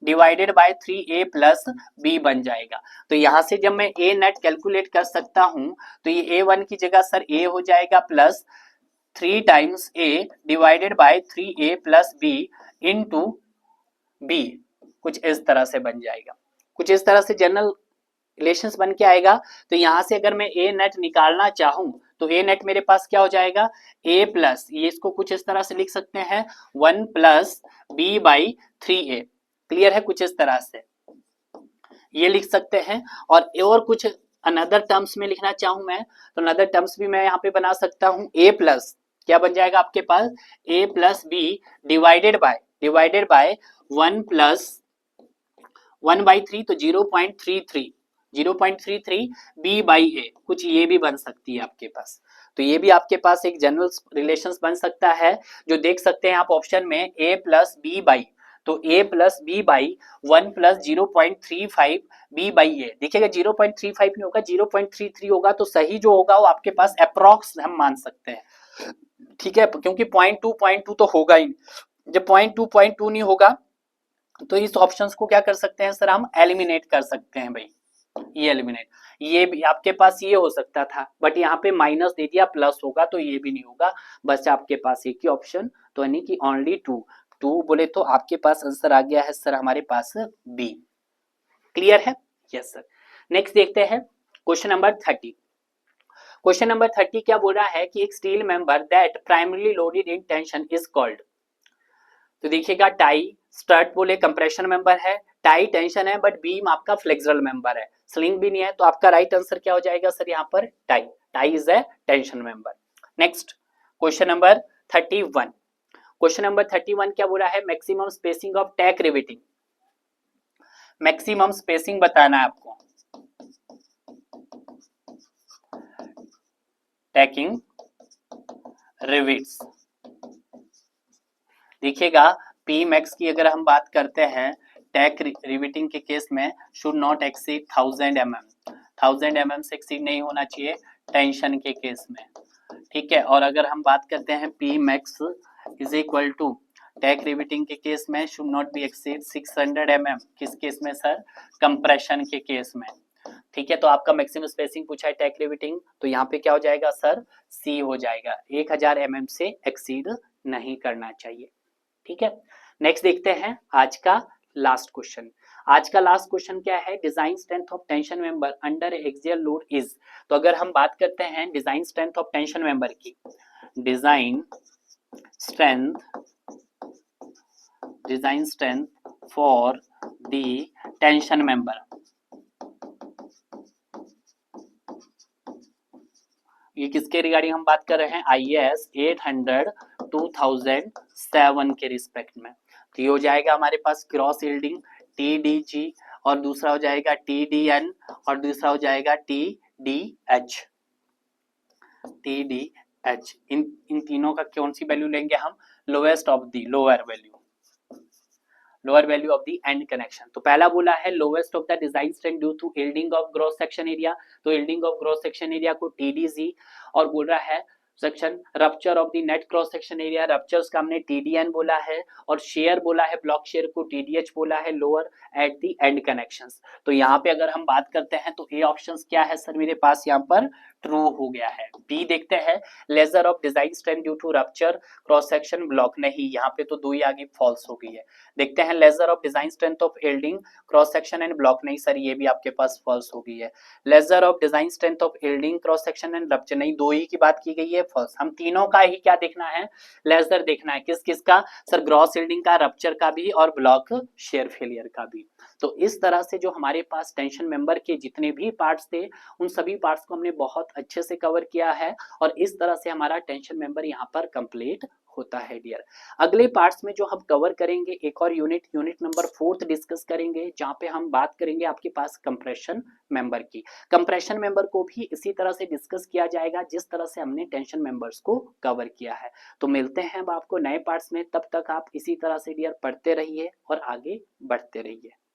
divided by 3A plus B बन जाएगा। तो यहां से जब मैं A नेट कैलकुलेट कर सकता हूं तो ये A1 की जगह सर A हो जाएगा plus 3 times A divided by 3A plus B into B, कुछ इस तरह से बन जाएगा, कुछ इस तरह से जनरल रिलेशंस बन के आएगा। तो यहां से अगर मैं ए नेट निकालना चाहूं तो ए नेट मेरे पास क्या हो जाएगा, ए प्लस, ये इसको कुछ इस तरह से लिख सकते हैं 1 plus B by 3A। Clear है, कुछ इस तरह से ये लिख सकते हैं। और कुछ अनदर टर्म्स में लिखना चाहूं मैं तो अनदर टर्म्स भी मैं यहाँ पे बना सकता हूं, ए प्लस क्या बन जाएगा आपके पास, A plus B divided by 1 plus 1/3, तो 0.33 बी बाई ए, कुछ ये भी बन सकती है आपके पास। तो ये भी आपके पास एक जनरल रिलेशंस बन सकता है जो देख सकते हैं आप ऑप्शन में ए प्लस बी बाई, तो A plus B by 1 plus 0.35 B by A. देखिएगा 0.35 नहीं होगा 0.33 होगा, तो सही जो होगा वो आपके पास अप्रॉक्स हम मान सकते हैं, ठीक है, क्योंकि 0.2 तो होगा ही, जब 0.2 नहीं होगा तो इस ऑप्शंस को क्या कर सकते हैं सर हम एलिमिनेट कर सकते हैं भाई, ये एलिमिनेट, ये भी आपके पास ये हो सकता था बट यहाँ पे माइनस दे दिया प्लस होगा तो ये भी नहीं होगा, बस आपके पास एक ही ऑप्शन, तो यानी कि ओनली टू बोले तो आपके पास आंसर आ गया है सर हमारे पास बी। क्लियर है, यस सर। नेक्स्ट देखते हैं क्वेश्चन नंबर 30। क्वेश्चन नंबर 30 क्या बोल रहा है कि एक steel member that primarily loaded in tension is called. तो देखिएगा टाई स्ट्रट बोले कंप्रेशन मेंबर है, टाई टेंशन है बट बीम आपका फ्लेक्सुरल मेंबर है, स्लिंग भी नहीं है, तो आपका राइट आंसर क्या हो जाएगा सर यहाँ पर? Tie. Tie is a tension member. Next question number 31। Question number 31 क्या बोला है? Maximum spacing of tack riveting. Maximum spacing बताना है आपको टैकिंग रिविट्स। देखिएगा पी मैक्स की अगर हम बात करते हैं टैक रिविटिंग के केस में should not exceed 1000 mm। 1000 mm से एक्सीड नहीं होना चाहिए टेंशन के केस में, ठीक है। और अगर हम बात करते हैं P max is equal to tack riveting के केस में should not be exceed 600 mm। किस केस में सर? कंप्रेशन के केस में, ठीक है। तो आपका मैक्सिमम स्पेसिंग पूछा है टैक रिविटिंग, तो यहाँ पे क्या हो जाएगा सर? सी हो जाएगा। 1000 mm से एक्सीड नहीं करना चाहिए, ठीक है। नेक्स्ट देखते हैं आज का लास्ट क्वेश्चन। आज का लास्ट क्वेश्चन क्या है? Design strength of tension member under axial load is. तो अगर हम बात करते हैं design strength of tension member की, design strength for the tension member, ये किसके रिगार्डिंग हम बात कर रहे हैं? IAS 800 2007 के रिस्पेक्ट में। तो ये हो जाएगा हमारे पास क्रॉस यील्डिंग TDG, और दूसरा हो जाएगा TDN, और दूसरा हो जाएगा TDH। इन तीनों का कौन सी वैल्यू लेंगे हम? Lowest of the lower value of the end connection. तो पहला बोला है lowest of the design strength due to yielding of gross section area, तो yielding of gross section area को TDG, और बोल रहा है section rupture of the net cross section area, ruptures का हमने TDN बोला है, और शेयर बोला है ब्लॉक शेयर को TDH बोला है, lower at the end connections. तो यहाँ पे अगर हम बात करते हैं तो ए ऑप्शंस क्या है सर मेरे पास यहाँ पर? ट्रू हो गया है। बी देखते हैं, lesser of design strength due to rupture cross section block, नहीं, यहाँ पे तो 2 ही आगे फॉल्स हो गई है। देखते हैं lesser of design strength of yielding cross section and block, नहीं सर ये भी आपके पास फॉल्स हो गई है। Laser of design strength of yielding cross section and rupture, नहीं, 2 ही की बात की गई है, फॉल्स। हम तीनों का ही क्या देखना है? लेजर देखना है। किस किस का सर? ग्रॉस यील्डिंग का, रप्चर का भी, और ब्लॉक शेयर फेलियर का भी। तो इस तरह से जो हमारे पास टेंशन मेंबर के जितने भी पार्ट्स थे उन सभी पार्ट्स को हमने बहुत अच्छे से कवर किया है, और इस तरह से हमारा टेंशन मेंबर यहाँ पर कंप्लीट होता है डियर। अगले पार्ट्स में जो हम कवर करेंगे एक और यूनिट नंबर 4 डिस्कस करेंगे, जहां पे हम बात करेंगे आपके पास कंप्रेशन मेंबर की। कंप्रेशन मेंबर को भी इसी तरह से डिस्कस किया जाएगा जिस तरह से हमने टेंशन मेंबर्स को कवर किया है। तो मिलते हैं अब आपको नए पार्ट्स में, तब तक आप इसी तरह से डियर पढ़ते रहिए और आगे बढ़ते रहिए।